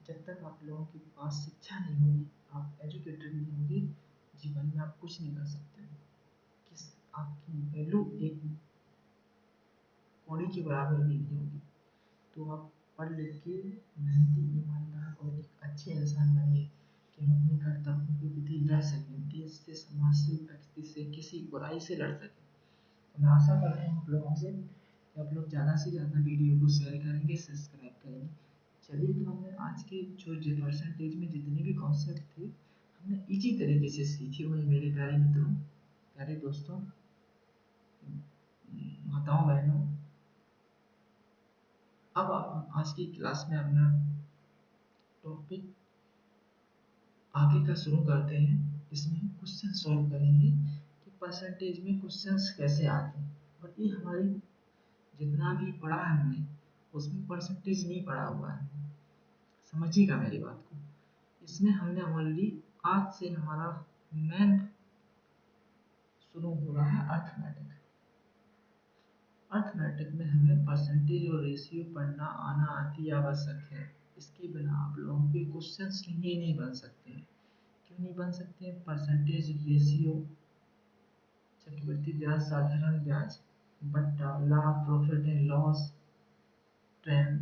जब तक आप लोगों के पास शिक्षा नहीं होगी, आप एजुकेटेड नहीं होगी, जीवन में आप कुछ नहीं कर सकते हो। किस आपकी वैल्यू एक कौड़ी के बराबर भी नहीं होगी। तो आप पढ़ लिख के मेहनती, ईमानदार और एक अच्छे इंसान बनिए कि हम अपने कर्तव्यों के प्रति लड़ सकें, देश से, समाज से, व्यक्ति से, किसी बुराई से लड़ सकें। तो मैं आशा करता हूँ आप लोगों से कि आप लोग ज़्यादा से ज़्यादा वीडियो को शेयर करेंगे, सब्सक्राइब करेंगे। चलिए, तो हमने आज के जो परसेंटेज में जितने भी कॉन्सेप्ट थे हमने इजी तरीके से सीखे हुए मेरे प्यारे मित्रों, प्यारे दोस्तों, माताओं बहनों। अब आप आज की क्लास में अपना टॉपिक आगे का शुरू करते हैं। इसमें हम क्वेश्चन सॉल्व करेंगे कि परसेंटेज में क्वेश्चंस कैसे आते हैं। और ये हमारी जितना भी पढ़ा है हमने उसमें परसेंटेज नहीं पढ़ा हुआ है, समझिएगा मेरी बात को। इसमें हमने ऑलरेडी आज से हमारा मेन शुरू हो रहा है अर्थमेटिक। अर्थमेटिक में हमें परसेंटेज और रेशियो पढ़ना आना अति आवश्यक है। इसके बिना आप लोगों के क्वेश्चंस ही नहीं बन सकते हैं। क्यों नहीं बन सकते? परसेंटेज, रेशियो, चक्रवृद्धि ब्याज, साधारण ब्याज, बट्टा, लाभ, प्रॉफिट एंड लॉस, ट्रेंड,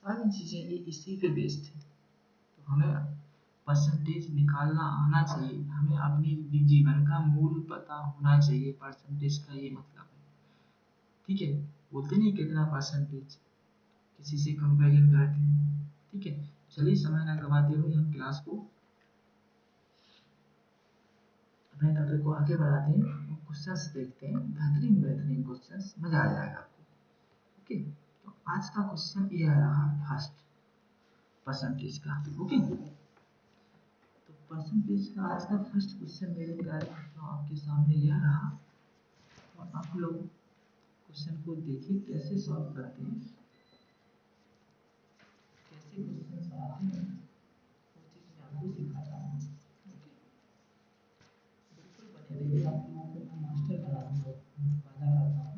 सारी चीजें ये इसी पे बेस्ड है। तो हमें परसेंटेज निकालना आना चाहिए, हमें अपनी जीवन का मूल पता होना चाहिए। परसेंटेज का ये मतलब है, ठीक है? बोलते नहीं कितना परसेंटेज, किसी से कंपेरिजन करते हैं, ठीक है? चलिए, समय ना गवाते हुए हम क्लास को, अपने टॉपिक को आगे बढ़ाते हैं और क्वेश्चंस देखते हैं। बेहतरीन बेहतरीन क्वेश्चंस, मजा आ जाएगा आपको। ओके, तो आज का क्वेश्चन ये आ रहा फर्स्ट परसेंटेज का। ओके, तो परसेंटेज का आज का फर्स्ट क्वेश्चन मेरे प्यारे मित्रों आपके सामने यह रहा और आप लोग क्वेश्चन को देखिए कैसे सॉल्व करते हैं, कैसे क्वेश्चन आते हैं, वो चीज़ मैं आपको सिखाता हूँ। ओके, बिल्कुल बने रहिए, आप लोगों को मैं मास्टर बना दूंगा, वादा करता हूँ।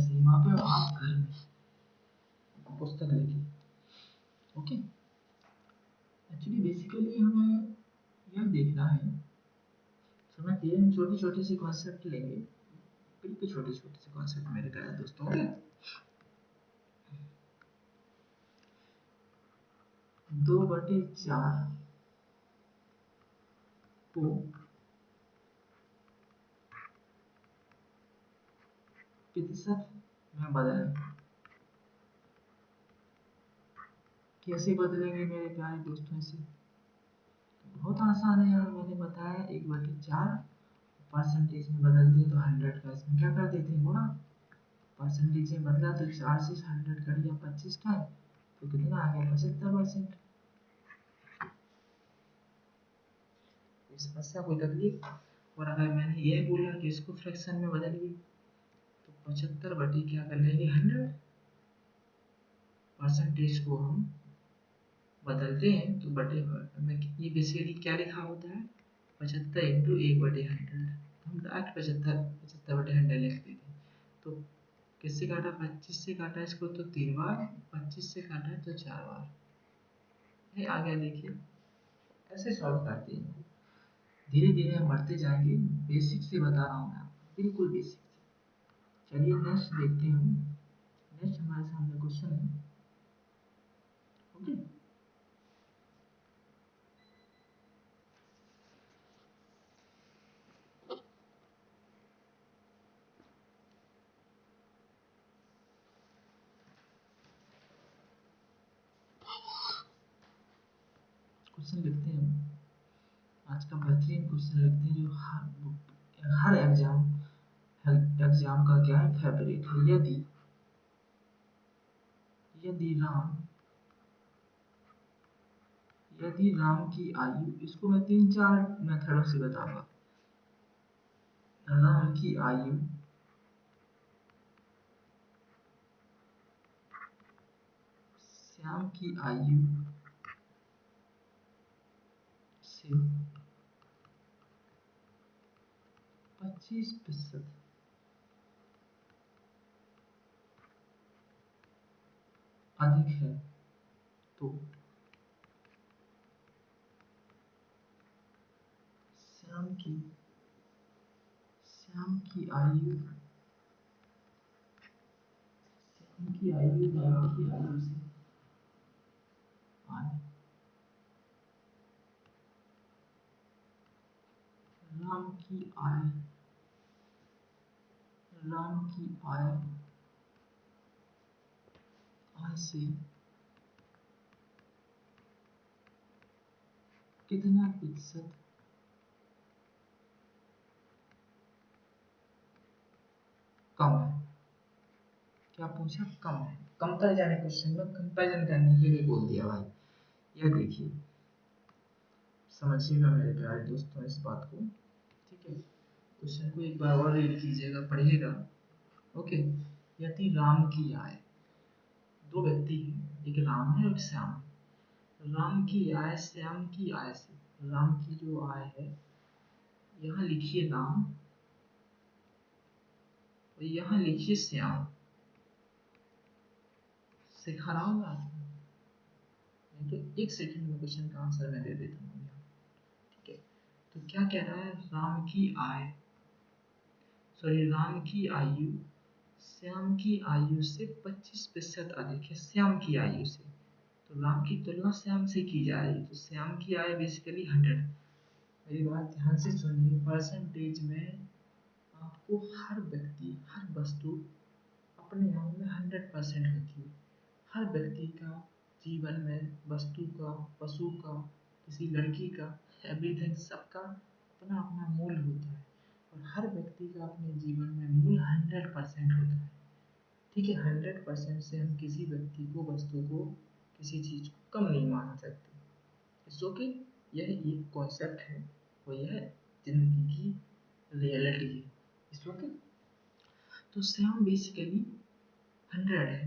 सीमा पे और आप घर में पुस्तक लिखिए। ओके, एक्चुअली बेसिकली हमें यह देखना है, समझिए हम छोटे छोटे से कॉन्सेप्ट लेंगे, बिल्कुल छोटे छोटे से कॉन्सेप्ट मेरे प्यारे दोस्तों। ओके, 2/4 को प्रतिशत में बदलें। कैसे बदलेंगे मेरे प्यारे दोस्तों इसे? बहुत आसान है यार, मैंने बताया 1/4 परसेंटेज में बदल दिए तो 100 का इसमें क्या कर देते हैं गुणा। परसेंटेज में बदला तो 4 से 100 कर दिया 25 का, तो कितना आ गया 75%। इस समस्या कोई तकलीफ? और अगर मैंने ये बोला कि इसको फ्रैक्शन में बदलिए तो 75 बटी क्या कर लेंगे 100। परसेंटेज को हम बदलते हैं तो बटे में ये बेसिकली क्या लिखा होता है 75 इंटू 1/100। हम डायरेक्ट 75/100 लिख देते हैं। तो किससे काटा 25 से काटा इसको तो 3 बार, 25 से काटा तो 4 बार। ये आ गया, देखिए ऐसे सॉल्व करते हैं। धीरे धीरे हम बढ़ते जाएंगे, बेसिक से बता रहा हूँ मैं आपको, बिल्कुल बेसिक से। चलिए नेक्स्ट देखते हैं। नेक्स्ट हमारे सामने क्वेश्चन है। ओके, क्वेश्चन लिखते हैं हम। आज का बेहतरीन क्वेश्चन लिखते हैं जो हर एग्जाम का क्या है फेवरेट है। यदि यदि राम यदि राम की आयु, इसको मैं 3-4 मेथडों से बताऊंगा। राम की आयु श्याम की आयु से 25% अधिक है तो श्याम की श्याम की आयु श्याम की आयु राम की आयु से आए। राम की आय राम की आय आय से कितना प्रतिशत कम है। क्या पूछा? कम है। कंपैरिजन क्वेश्चन में कंपैरिजन करने के लिए बोल दिया भाई। यह देखिए, समझिएगा मेरे प्यारे दोस्तों इस बात को। ठीक है, क्वेश्चन को एक बार और रीड कीजिएगा, पढ़िएगा। ओके, यदि राम की आय, दो व्यक्ति हैं, एक राम है और एक श्याम है। राम की आय श्याम की आय से, राम की जो आय है, यहाँ लिखिए राम और यहाँ लिखिए श्याम। सिखा रहा हूँ आपको, नहीं तो 1 सेकंड में क्वेश्चन का आंसर मैं दे देता हूँ। ठीक है, तो क्या कह रहा है, राम की आय सॉरी राम की आयु श्याम की आयु से 25% अधिक है। श्याम की आयु से, तो राम की तुलना श्याम से की जा रही है, तो श्याम की आय बेसिकली 100। मेरी बात ध्यान से सुनिए, परसेंटेज में आपको हर व्यक्ति हर वस्तु अपने आप में 100% होती है। हर व्यक्ति का जीवन में, वस्तु का, पशु का, किसी लड़की का, एवरीथिंग सबका अपना अपना मूल होता है। और हर व्यक्ति का अपने जीवन में मूल 100% होता है। ठीक है, 100% से हम किसी व्यक्ति को, वस्तु को, किसी चीज को कम नहीं मान सकते। सो कि यह एक कॉन्सेप्ट है और यह जिंदगी की रियलिटी है। इसको कि तो श्याम बेसिकली 100 है।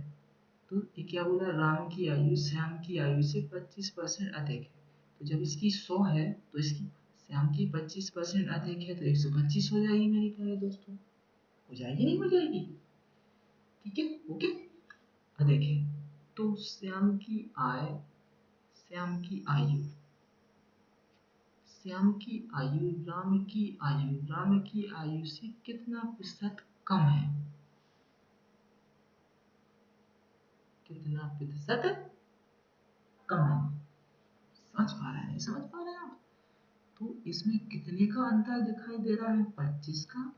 तो ये क्या बोला, राम की आयु श्याम की आयु से 25% अधिक है। तो जब इसकी 100 है तो इसकी श्याम की 25% अधिक है, तो 125 हो जाएगी मेरे प्यारे दोस्तों। हो जाएगी नहीं हो जाएगी? ठीक है, ओके। अब देखिए, तो श्याम की आयु, श्याम की आयु राम की आयु से कितना प्रतिशत कम है, कितना प्रतिशत कम है। समझ पा रहे हैं, नहीं समझ पा रहे हैं आप? तो इसमें कितने का अंतर दिखाई दे रहा है, 25 का।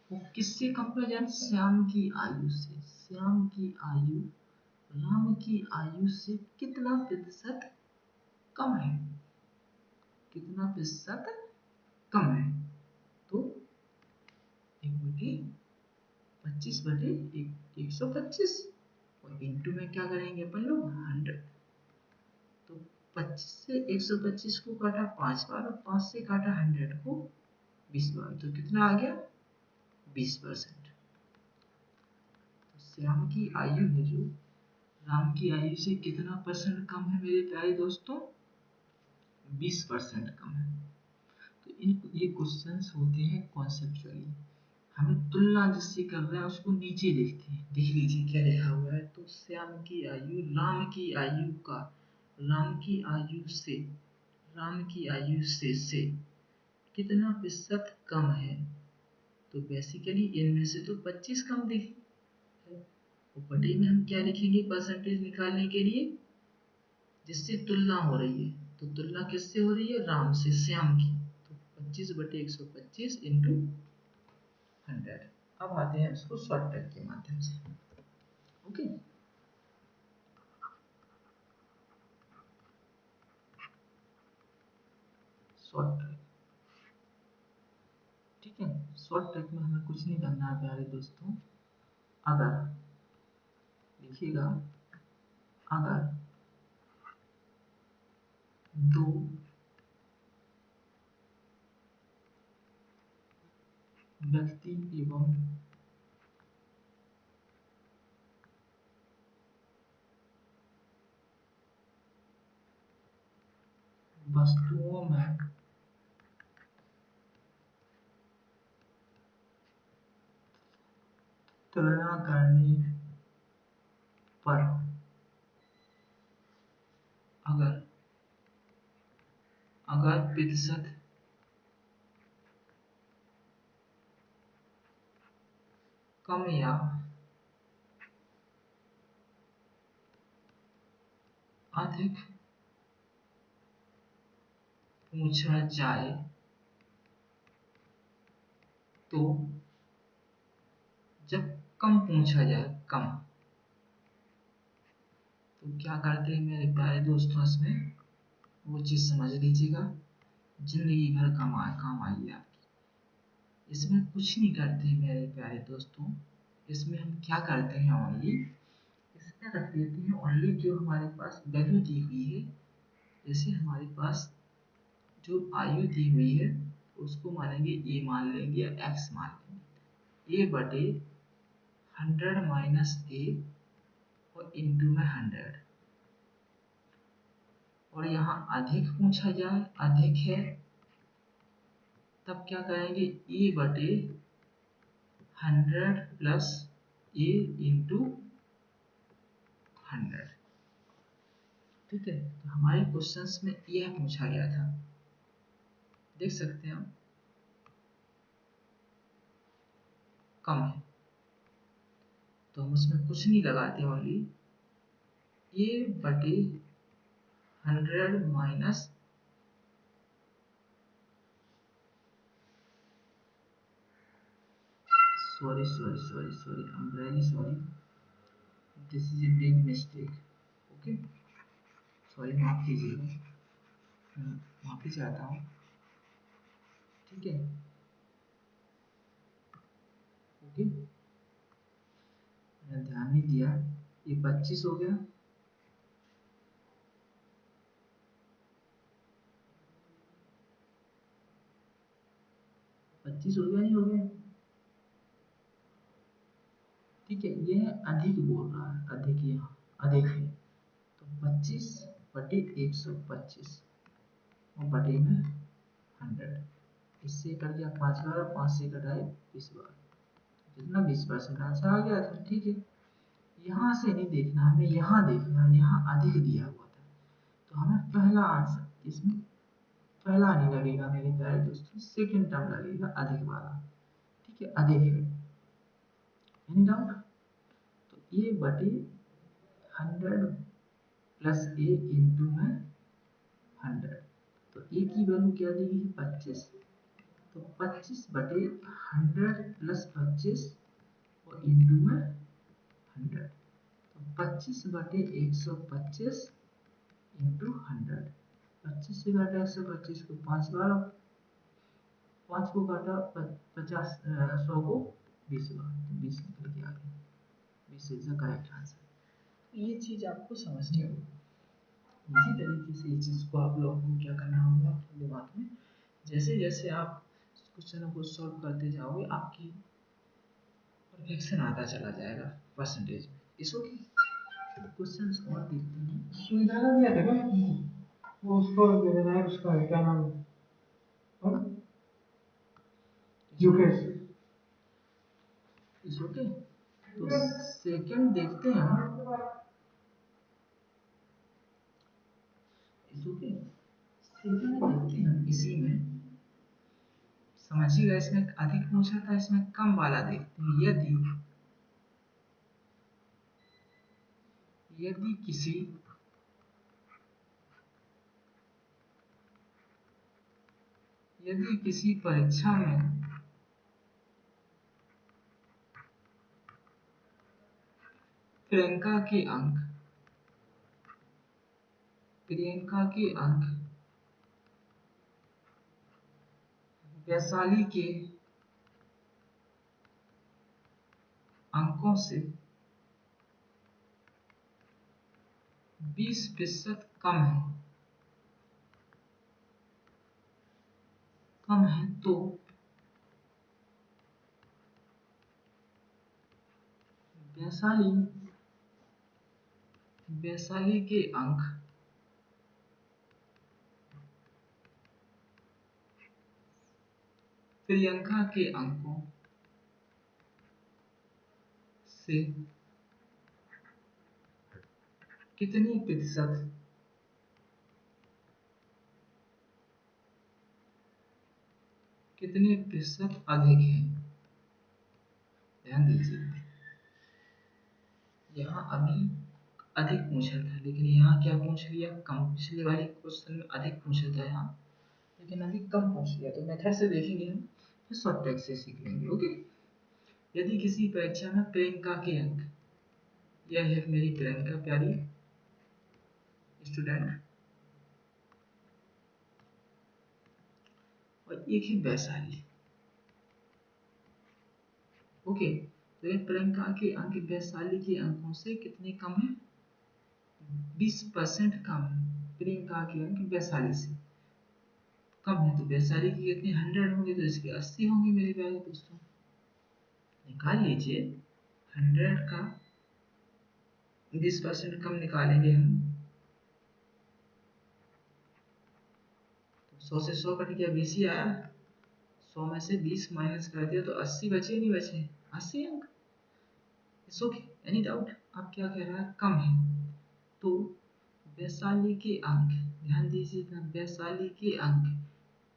वो किससे कंपेरिजन, श्याम की आयु से। श्याम की आयु राम की आयु से कितना प्रतिशत कम है, कितना प्रतिशत कम है। तो 1/25 बटे 125 और इंटू में क्या करेंगे अपन लोग, 100। तो 25 से 125 को काटा 5 बार और 5 से काटा 100 को 20 बार, तो कितना आ गया, 20%। तो श्याम की आयु है जो राम की आयु से कितना परसेंट कम है मेरे प्यारे दोस्तों, 20% कम है। तो ये क्वेश्चंस होते हैं कॉन्सेप्चुअली, हमें तुलना जिससे कर रहे हैं उसको नीचे देखते हैं। देख लीजिए क्या लिखा हुआ है, तो श्याम की आयु राम की आयु से से कितना प्रतिशत कम है। तो बेसिकली इनमें से तो 25 कम दिख है, और बटे में हम क्या लिखेंगे परसेंटेज निकालने के लिए, जिससे तुलना हो रही है। तो तुलना किससे हो रही है, राम से, श्याम की। तो 25/125 इंटू 100। अब आते हैं इसको शॉर्ट ट्रिक के माध्यम से, ओके। शॉर्ट ट्रिक, ठीक है। शॉर्ट ट्रिक में हमें कुछ नहीं करना है प्यारे दोस्तों। अगर देखिएगा, अगर दो व्यक्ति एवं वस्तुओं में तुलना करने पर अगर अगर प्रतिशत कम या अधिक पूछा जाए तो, जब कम पूछा जाए, कम, तो क्या करते हैं मेरे प्यारे दोस्तों, इसमें वो चीज़ समझ लीजिएगा, जिंदगी भर काम आएगी आपकी। इसमें कुछ नहीं करते मेरे प्यारे दोस्तों, इसमें हम क्या करते हैं, ओनली इसमें रख देते हैं ओनली जो हमारे पास वैल्यू दी हुई है। जैसे हमारे पास जो आयु दी हुई है उसको मानेंगे ए मान लेंगे या एक्स मान लेंगे, ए बटे 100 - ए और इंटू में 100। और यहाँ अधिक पूछा जाए, अधिक है, तब क्या करेंगे, ए बटे 100 प्लस ए इंटू 100। ठीक है, तो हमारे क्वेश्चंस में यह पूछा गया था, देख सकते हैं हम, कम है तो हम उसमें कुछ नहीं लगाते, ओनली ए बटे 100 minus, sorry, I'm really sorry, this is a big mistake, okay, sorry, माफ कीजिएगा, माफी चाहता हूँ, ठीक है, ओके। मैंने ध्यान नहीं दिया, ये 25 हो गया, 25 हो गया, नहीं हो गया, ठीक है। ये अधिक बोल रहा है, अधिक, यहाँ अधिक है, तो 25/125 और बटे में 100, इससे कट गया 5 बार, 5 से कटाए 20 बार, कितना 20% आंसर आ गया था। ठीक है, यहाँ से नहीं देखना, हमें यहाँ देखना है, यहाँ अधिक दिया हुआ था तो हमें पहला आंसर इसमें पहला नहीं लगेगा मेरे प्यारे दोस्तों, सेकंड टर्म लगेगा अधिक वाला। ठीक है, अधिक है, एनी डाउट? तो ए बटे 100 प्लस ए इंटू में 100, तो ए की वैल्यू क्या दी गई है 25, तो 25 बटे 100 प्लस 25 और इंटू में 100, तो 25 बटे 125 इंटू 100, 25 से घटा 125 को 5 बार, 5 को घटा 50, 100 को 20 बार, तो 20 निकल के आ गया। 20 इज द करेक्ट आंसर। ये चीज आपको समझनी होगी। इसी तरीके से इस चीज को आप लोगों को क्या करना होगा अपने दिमाग में, जैसे जैसे आप क्वेश्चनों को सॉल्व करते जाओगे आपकी परफेक्शन आता चला जाएगा परसेंटेज में। इस ओके, क्वेश्चंस और देखते हैं। सुविधा का दिया था क्या तुमको? वो उसको दे देना है, उसका क्या नाम है? यूकेश। इस ओके, तो सेकंड देखते हैं हम। इस ओके, सेकंड देखते हैं हम। इसी में समझिएगा, इसमें अधिक पूछा था, इसमें कम वाला देखते हैं। यदि किसी परीक्षा में प्रियंका के अंक वैशाली के अंकों से 20% कम है तो वैशाली के अंक प्रियंका के अंकों से कितनी प्रतिशत अधिक है। ध्यान दीजिए, यहाँ अभी अधिक पूछा था लेकिन यहाँ क्या पूछ लिया, कम। पिछले वाले क्वेश्चन में अधिक पूछा था यहाँ, लेकिन अभी कम पूछ लिया। तो मेथड से देखेंगे हम, फिर शॉर्ट ट्रिक से सीख लेंगे। ओके, यदि किसी परीक्षा में प्रियंका के अंक, यह है मेरी प्रियंका प्यारी स्टूडेंट, और एक ही वैशाली। ओके, तो ये प्रियंका के अंक वैशाली के अंकों से कितने कम है, 20% कम है। प्रियंका के अंक वैशाली से कम है, तो वैशाली की कितने 100 होंगे, तो इसके 80 होंगे मेरे प्यारे दोस्तों। निकाल लीजिए, 100 का 20% कम निकालेंगे हम, तो 100 से 100 कट गया, 20 ही आया। 100 में से 20 माइनस कर दिया तो 80 बचे, नहीं बचे 80 अंक। It's okay, any doubt? आप क्या कह रहा है, कम है तो वैशाली के अंक, ध्यान दीजिएगा, वैशाली के अंक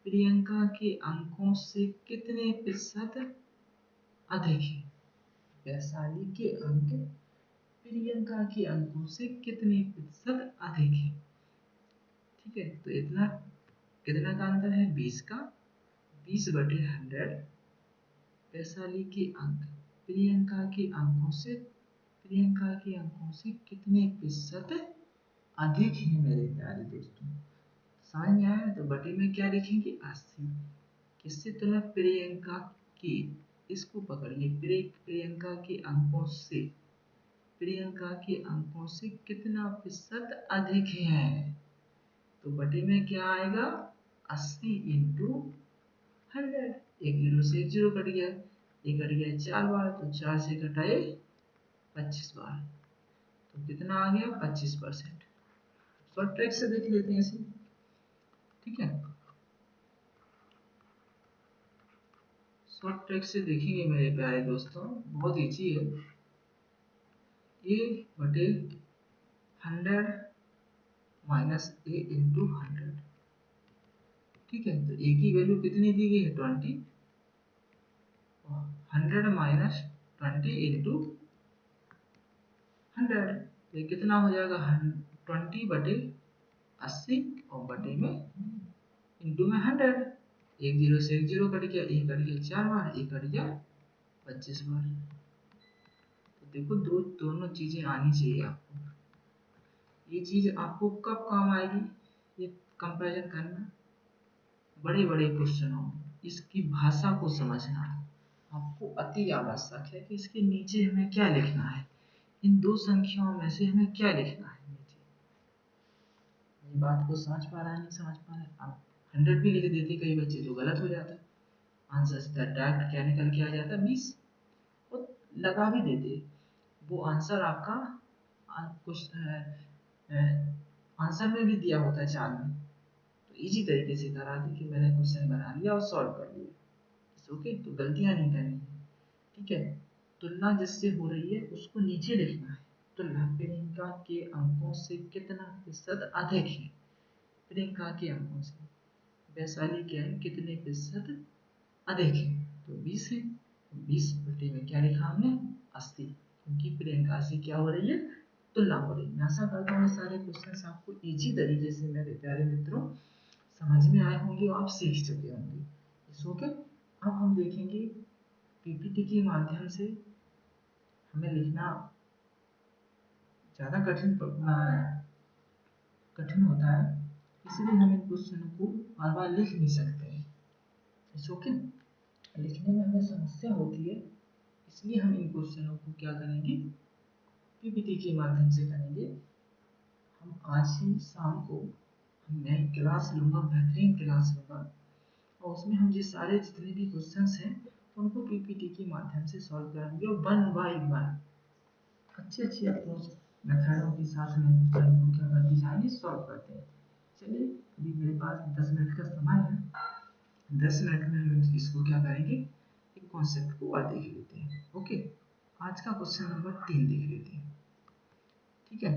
प्रियंका के अंकों से कितने प्रतिशत अधिक है। वैशाली के अंक प्रियंका के अंकों से कितने प्रतिशत अधिक है। ठीक है, तो इतना कितना का अंतर है, 20 का। 20 बटे 100, वैशाली के अंक प्रियंका के अंकों से कितने प्रतिशत अधिक है मेरे प्यारे दोस्तों। समझ में आया? तो बटे में क्या लिखेंगे, 80। किससे तुलना, प्रियंका की, इसको पकड़िए, प्रियंका के अंकों से कितना प्रतिशत अधिक है, तो बटे में क्या आएगा, 80 इंटू 100। एक जीरो से एक जीरो कट गया, ये कट गया 4 बार, तो 4 से घटाए 25 बार, तो कितना आ गया, 25%। शॉर्ट ट्रिक से देख लेते हैं इसे। ठीक है, शॉर्ट ट्रिक से देखेंगे मेरे प्यारे दोस्तों, बहुत ईजी है। ए बटे 100 माइनस ए इंटू 100। ठीक है, तो ए की वैल्यू कितनी दी गई है 20, 100 माइनस 20 इंटू 100, ये कितना हो जाएगा 20 बटे 80 और बटे में इंटू में 100। एक जीरो से एक जीरो कट गया, एक कट गया 4 बार, एक कट गया 25 बार। तो देखो दोनों चीजें आनी चाहिए आपको। ये चीज आपको कब काम आएगी, ये कंपैरिजन करना बड़े बड़े क्वेश्चनों में, इसकी भाषा को समझना आपको अति आवश्यक है कि इसके नीचे हमें क्या लिखना है, इन दो संख्याओं में से हमें क्या लिखना है नीचे। ये बात को समझ पा रहा है, नहीं समझ पा रहा है? आप 100 भी लिख देते कई बच्चे तो गलत हो जाता है, आंसर सीधा डायरेक्ट क्या निकल के आ जाता है 20, और लगा भी देते वो आंसर आपका कुछ आंसर में भी दिया होता है चार में, तो इजी तरीके से करा दी कि मैंने क्वेश्चन बना लिया और सॉल्व कर लिया। ओके, तो गलतियां नहीं करनी है। ठीक है, तुलना जिससे हो रही है उसको नीचे लिखना है। तुलना प्रियंका के अंकों से कितना प्रतिशत अधिक है, प्रियंका के अंकों से वैशाली क्या है, कितने प्रतिशत अधिक है, तो 20 है। 20 बटे में क्या लिखा हमने 80, क्योंकि प्रियंका से क्या हो रही है, तुलना हो रही है। मैं आशा करता हूँ सारे क्वेश्चंस आपको इजी तरीके से मेरे प्यारे मित्रों समझ में आए होंगे और आप सीख चुके होंगे। इस ओके, अब हम देखेंगे पीपीटी के माध्यम से हमें लिखना ज़्यादा कठिन होता है, इसलिए हम इन क्वेश्चनों को बार बार लिख नहीं सकते हैं। इट्स ओके, लिखने में हमें समस्या होती है, इसलिए हम इन क्वेश्चनों को क्या करेंगे, पीपीटी के माध्यम से करेंगे। हम आज ही शाम को हम नई क्लास लूँगा, बेहतरीन क्लास लूँगा, और उसमें हम सारे जितने भी क्वेश्चंस हैं उनको पीपीटी के माध्यम से सॉल्व करेंगे, और वन बाय वन अच्छी अच्छी अप्रोच मेथडों के साथ में क्वेश्चन को क्या करते जाएंगे, सॉल्व करते हैं। चलिए, अभी मेरे पास 10 मिनट का समय है, 10 मिनट में हम इसको क्या करेंगे, एक कॉन्सेप्ट को और देख लेते हैं। ओके, आज का क्वेश्चन नंबर 3 देख लेते हैं। ठीक है,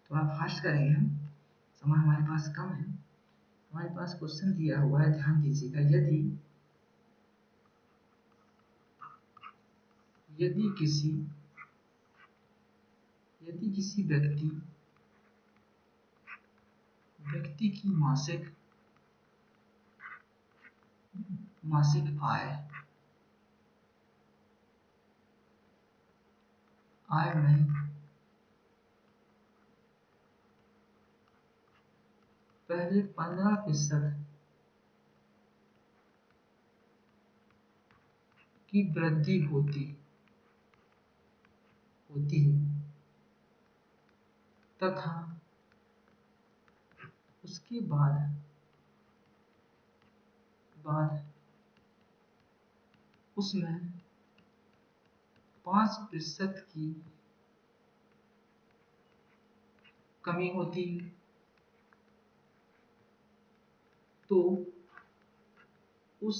थोड़ा फास्ट करेंगे हम, समय हमारे पास कम है। हमारे पास क्वेश्चन दिया हुआ है, ध्यान दीजिएगा। यदि किसी व्यक्ति की मासिक आय में पहले 15% की वृद्धि होती है, तथा उसके बाद उसमें 5% की कमी होती है, तो उस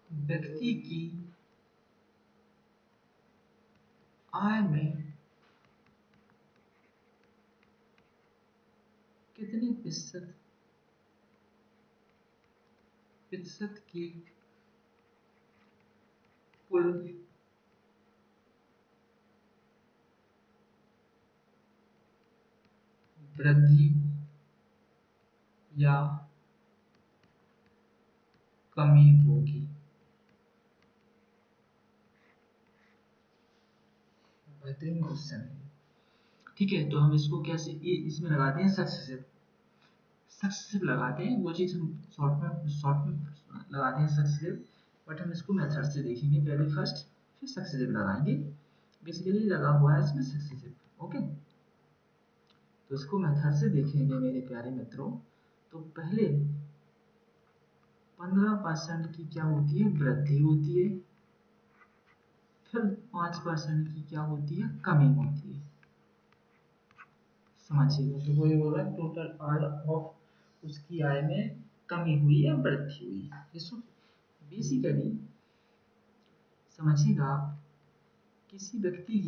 व्यक्ति की आय में कितने प्रतिशत की कुल वृद्धि या कमी होगी। बेहतरीन क्वेश्चन है। ठीक है, तो हम इसको कैसे, ये इसमें लगाते हैं सक्सेसिव लगाते हैं, वो चीज़ हम शॉर्ट में लगाते हैं सक्सेसिव, बट हम इसको मेथड से देखेंगे, पहले फर्स्ट फिर सक्सेसिव लगाएंगे। बेसिकली लगा हुआ है इसमें सक्सेसिव। ओके, तो इसको मेथड से देखेंगे मेरे प्यारे मित्रों। तो पहले 15% की क्या होती है, वृद्धि होती है, फिर 5% की क्या होती है, कमी होती है। समझिएगा, तो कोई बोल रहा है टोटल आय ऑफ उसकी आय में कमी हुई या वृद्धि हुई। इसको बेसिकली समझिएगा, किसी व्यक्ति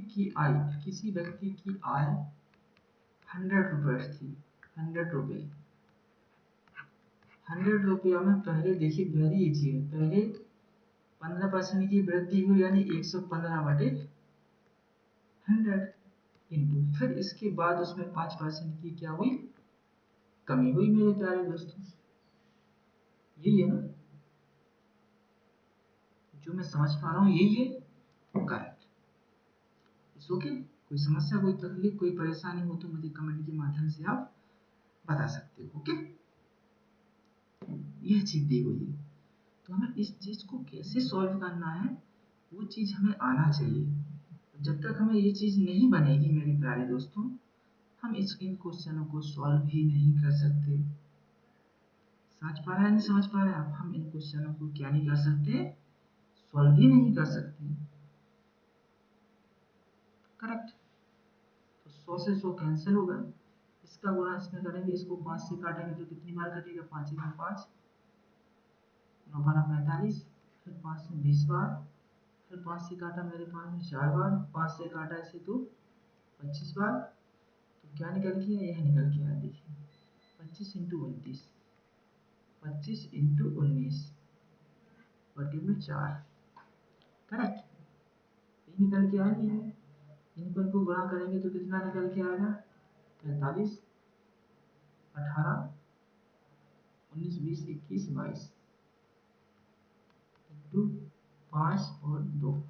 की आय 100 रुपये थी। 100 रुपये में पहले देखिए, वेरी इजी है, पहले 15% की वृद्धि हुई यानी 115/100 इंटू, फिर इसके बाद उसमें 5% की क्या हुई, कमी हुई मेरे प्यारे दोस्तों। यही है ना जो मैं समझ पा रहा हूँ, यही है करेक्ट। It's okay. कोई समस्या, कोई तकलीफ, कोई परेशानी हो तो मुझे कमेंट के माध्यम से आप बता सकते हो। ओके, यह चीज दी हुई है तो हमें इस चीज को कैसे सॉल्व करना है वो चीज हमें आना चाहिए। जब तक हमें ये चीज नहीं बनेगी मेरे प्यारे दोस्तों, हम इन क्वेश्चनों को सॉल्व ही नहीं कर सकते। समझ पा रहे हैं, नहीं समझ पा रहे हैं आप? हम इन क्वेश्चनों को क्या नहीं कर सकते, सॉल्व ही नहीं कर सकते। करेक्ट। तो 100 से 100 कैंसिल होगा, इसका गुणा इसमें करेंगे, इसको 5 से काटेंगे तो कितनी बार कटेगा, 5 में 5, 9 बारह 45, फिर 5 से 20 बार, फिर 5 से काटा मेरे पास में 4 बार, 5 से काटा इसे तो 25 बार। तो क्या निकल के आया, यह निकल के आया, देखिए 25 इंटू 29, 25 इंटू 19 बटे में 4। करेक्ट, ये निकल के आया है। इनको इनको गुणा करेंगे तो कितना निकल के आएगा, 45, 18, 19, 20, 21, 22 इंटू 5 और 2,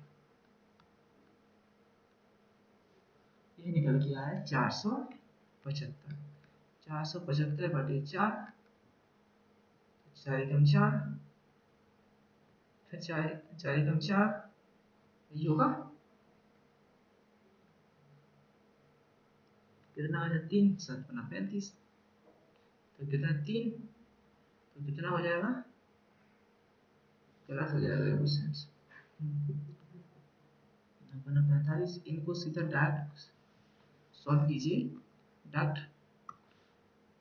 ये निकल के आया 475। 475 बटे 4, 4 एकम 4, फिर 4 एकम 4, यही होगा। कितना आ जाए, 3 7 बना 35, तो कितना 3, तो कितना हो जाएगा, प्लस हो जाएगा क्वेश्चन बना 45। इनको सीधा डायरेक्ट सॉल्व कीजिए, डायरेक्ट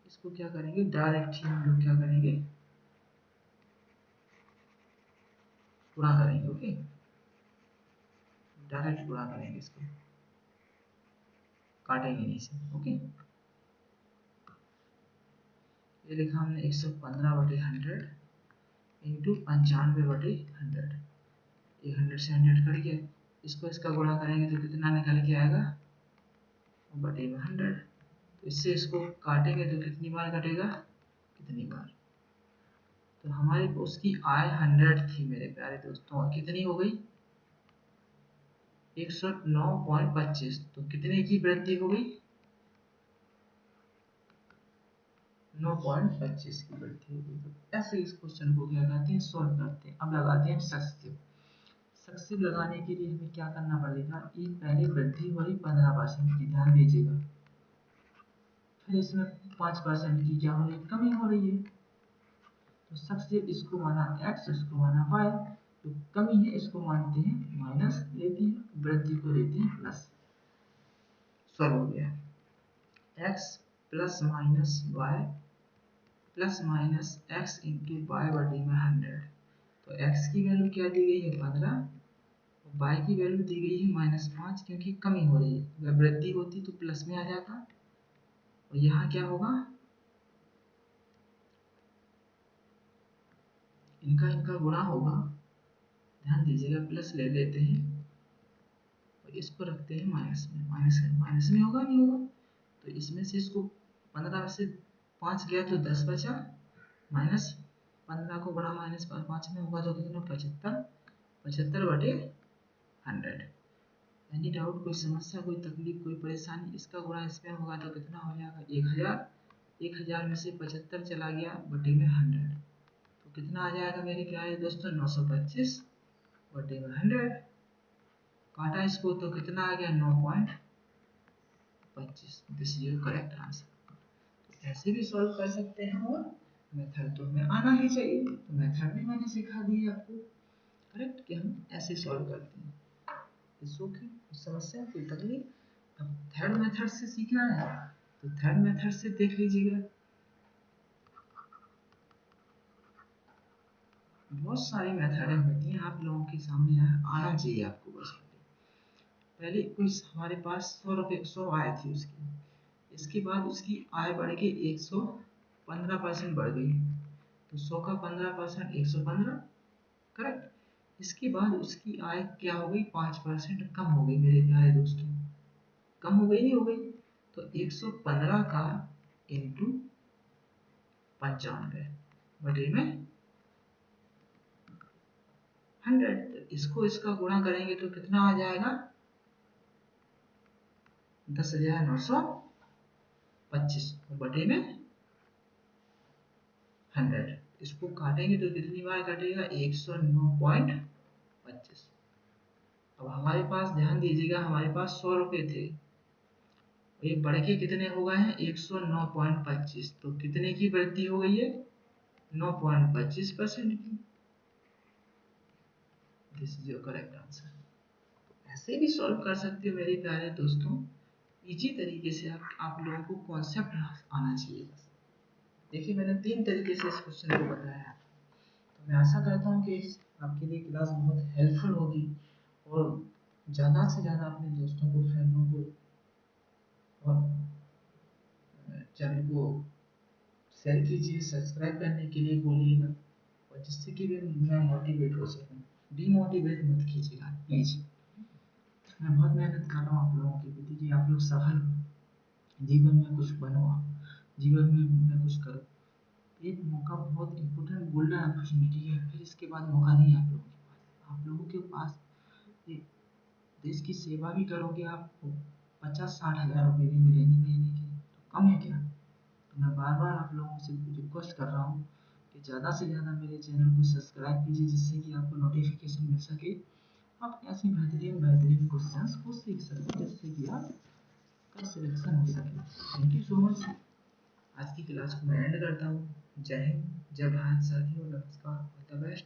इसको क्या करेंगे, डायरेक्ट ही हम लोग क्या करेंगे, गुणा करेंगे। ओके, डायरेक्ट गुणा करेंगे, इसको काटेंगे नहीं से। ओके, ये लिखा हमने 115/100 इंटू 95/100। ये 100 से 100 कट गया, इसको इसका गुणा करेंगे तो कितना निकल के आएगा, बटे में 100। तो इससे इसको काटेंगे तो कितनी बार कटेगा, कितनी बार, तो हमारे उसकी आय 100 थी मेरे प्यारे दोस्तों, और कितनी हो गई, 109.25। तो कितने की वृद्धि हो गई, 9.25 की वृद्धि हो गई। तो ऐसे इस क्वेश्चन को क्या कहते हैं, सॉल्व करते हैं। अब लगाते हैं सक्सेसिव। सक्सेसिव लगाने के लिए हमें क्या करना पड़ेगा, एक पहले वृद्धि हो रही 15% की, ध्यान दीजिएगा, फिर इसमें 5% की क्या हो रही, कमी हो रही है। तो सक्सेसिव इसको माना x, इसको माना y, जो कमी है इसको मानते हैं माइनस, लेते हैं वृद्धि को लेते हैं प्लस। सॉल्व हो गया, x plus minus y plus minus x into y बटे में 100। तो x की वैल्यू क्या दी गई है, 15, y की वैल्यू दी गई है -5, क्योंकि कमी हो रही है, अगर वृद्धि होती तो प्लस में आ जाता। और यहाँ क्या होगा, इनका इनका गुणा होगा, ध्यान दीजिएगा, प्लस ले लेते हैं और इसको रखते हैं माइनस में, माइनस में होगा, नहीं होगा। तो इसमें से इसको 15 से 5 गया तो 10 बचा, माइनस 15 को बड़ा माइनस 5 में होगा तो कितना, 75, 75/100। एनी डाउट, कोई समस्या, कोई तकलीफ, कोई परेशानी, इसका गुणा इसमें होगा तो कितना हो जाएगा, 1000। 1000 में से 75 चला गया बटे में 100, तो कितना आ जाएगा मेरे प्यारे दोस्तों, 925/100। काटा इसको तो कितना आ गया, 9.25। This is your correct answer. ऐसे भी सॉल्व कर सकते हैं, और मेथड तो हमें आना ही चाहिए, तो मेथड भी मैंने सिखा दी है आपको। करेक्ट, कि हम ऐसे सॉल्व करते हैं। इट्स ओके, कोई समस्या, कोई तकलीफ। अब थर्ड मेथड से सीखना है, तो थर्ड मेथड से देख लीजिएगा, बहुत सारी मेथडें होती हैं, आप लोगों के सामने आना चाहिए आपको बस। पहले कुछ हमारे पास 100 आए थे उसकी, इसके बाद उसकी आय बढ़ के 115% बढ़ गई, तो 100 का 15% 115, करेक्ट। इसके बाद उसकी आय क्या हो गई, 5% कम हो गई मेरे प्यारे दोस्तों, कम हो गई नहीं हो गई, तो 115 का इंटू 95 बटे में 100, तो इसको इसका गुणा करेंगे तो कितना आ जाएगा, 10,925 बटे में 100, इसको काटेंगे तो कितनी बार कटेगा, 109.25। अब हमारे पास ध्यान दीजिएगा, हमारे पास 100 रुपये थे, ये बढ़ के कितने हो गए हैं, 109.25, तो कितने की वृद्धि हो गई है, 9.25% की। This is your correct answer. ऐसे भी सॉल्व कर सकते हो मेरे प्यारे दोस्तों, इजी तरीके से आप लोगों को कॉन्सेप्ट आना चाहिए बस। देखिए मैंने 3 तरीके से इस क्वेश्चन को बताया, तो मैं आशा करता हूँ कि आपके लिए क्लास बहुत हेल्पफुल होगी, और ज़्यादा से ज़्यादा अपने दोस्तों को, फ्रेंडों को और चैनल को शेयर कीजिए, सब्सक्राइब करने के लिए बोलिएगा, और जिससे कि मैं मोटिवेट हो सकूँ। डीमोटिवेट मत कीजिएगा प्लीज़, मैं बहुत मेहनत कर रहा हूँ आप लोगों के प्रति कि आप लोग सफल हो, जीवन में कुछ बनो, जीवन में मैं कुछ करूँ। एक मौका बहुत इम्पोर्टेंट गोल्डन अपॉर्चुनिटी है, फिर इसके बाद मौका नहीं है आप लोगों के पास। एक देश की सेवा भी करोगे, आपको 50-60 हज़ार रुपये भी मिलेंगे महीने के, तो कम है क्या। तो मैं बार बार आप लोगों से रिक्वेस्ट कर रहा हूँ कि ज़्यादा से ज़्यादा मेरे चैनल को सब्सक्राइब कीजिए, जिससे कि आपको नोटिफिकेशन मिल सके, आप ऐसे बेहतरीन बेहतरीन क्वेश्चंस को सीख सकें, जिससे कि आपका सिलेक्शन हो सके। Thank you so much. आज की क्लास को मैं एंड करता हूँ। जय हिंद, जय भारत साथियों, नमस्कार, ऑल द बेस्ट।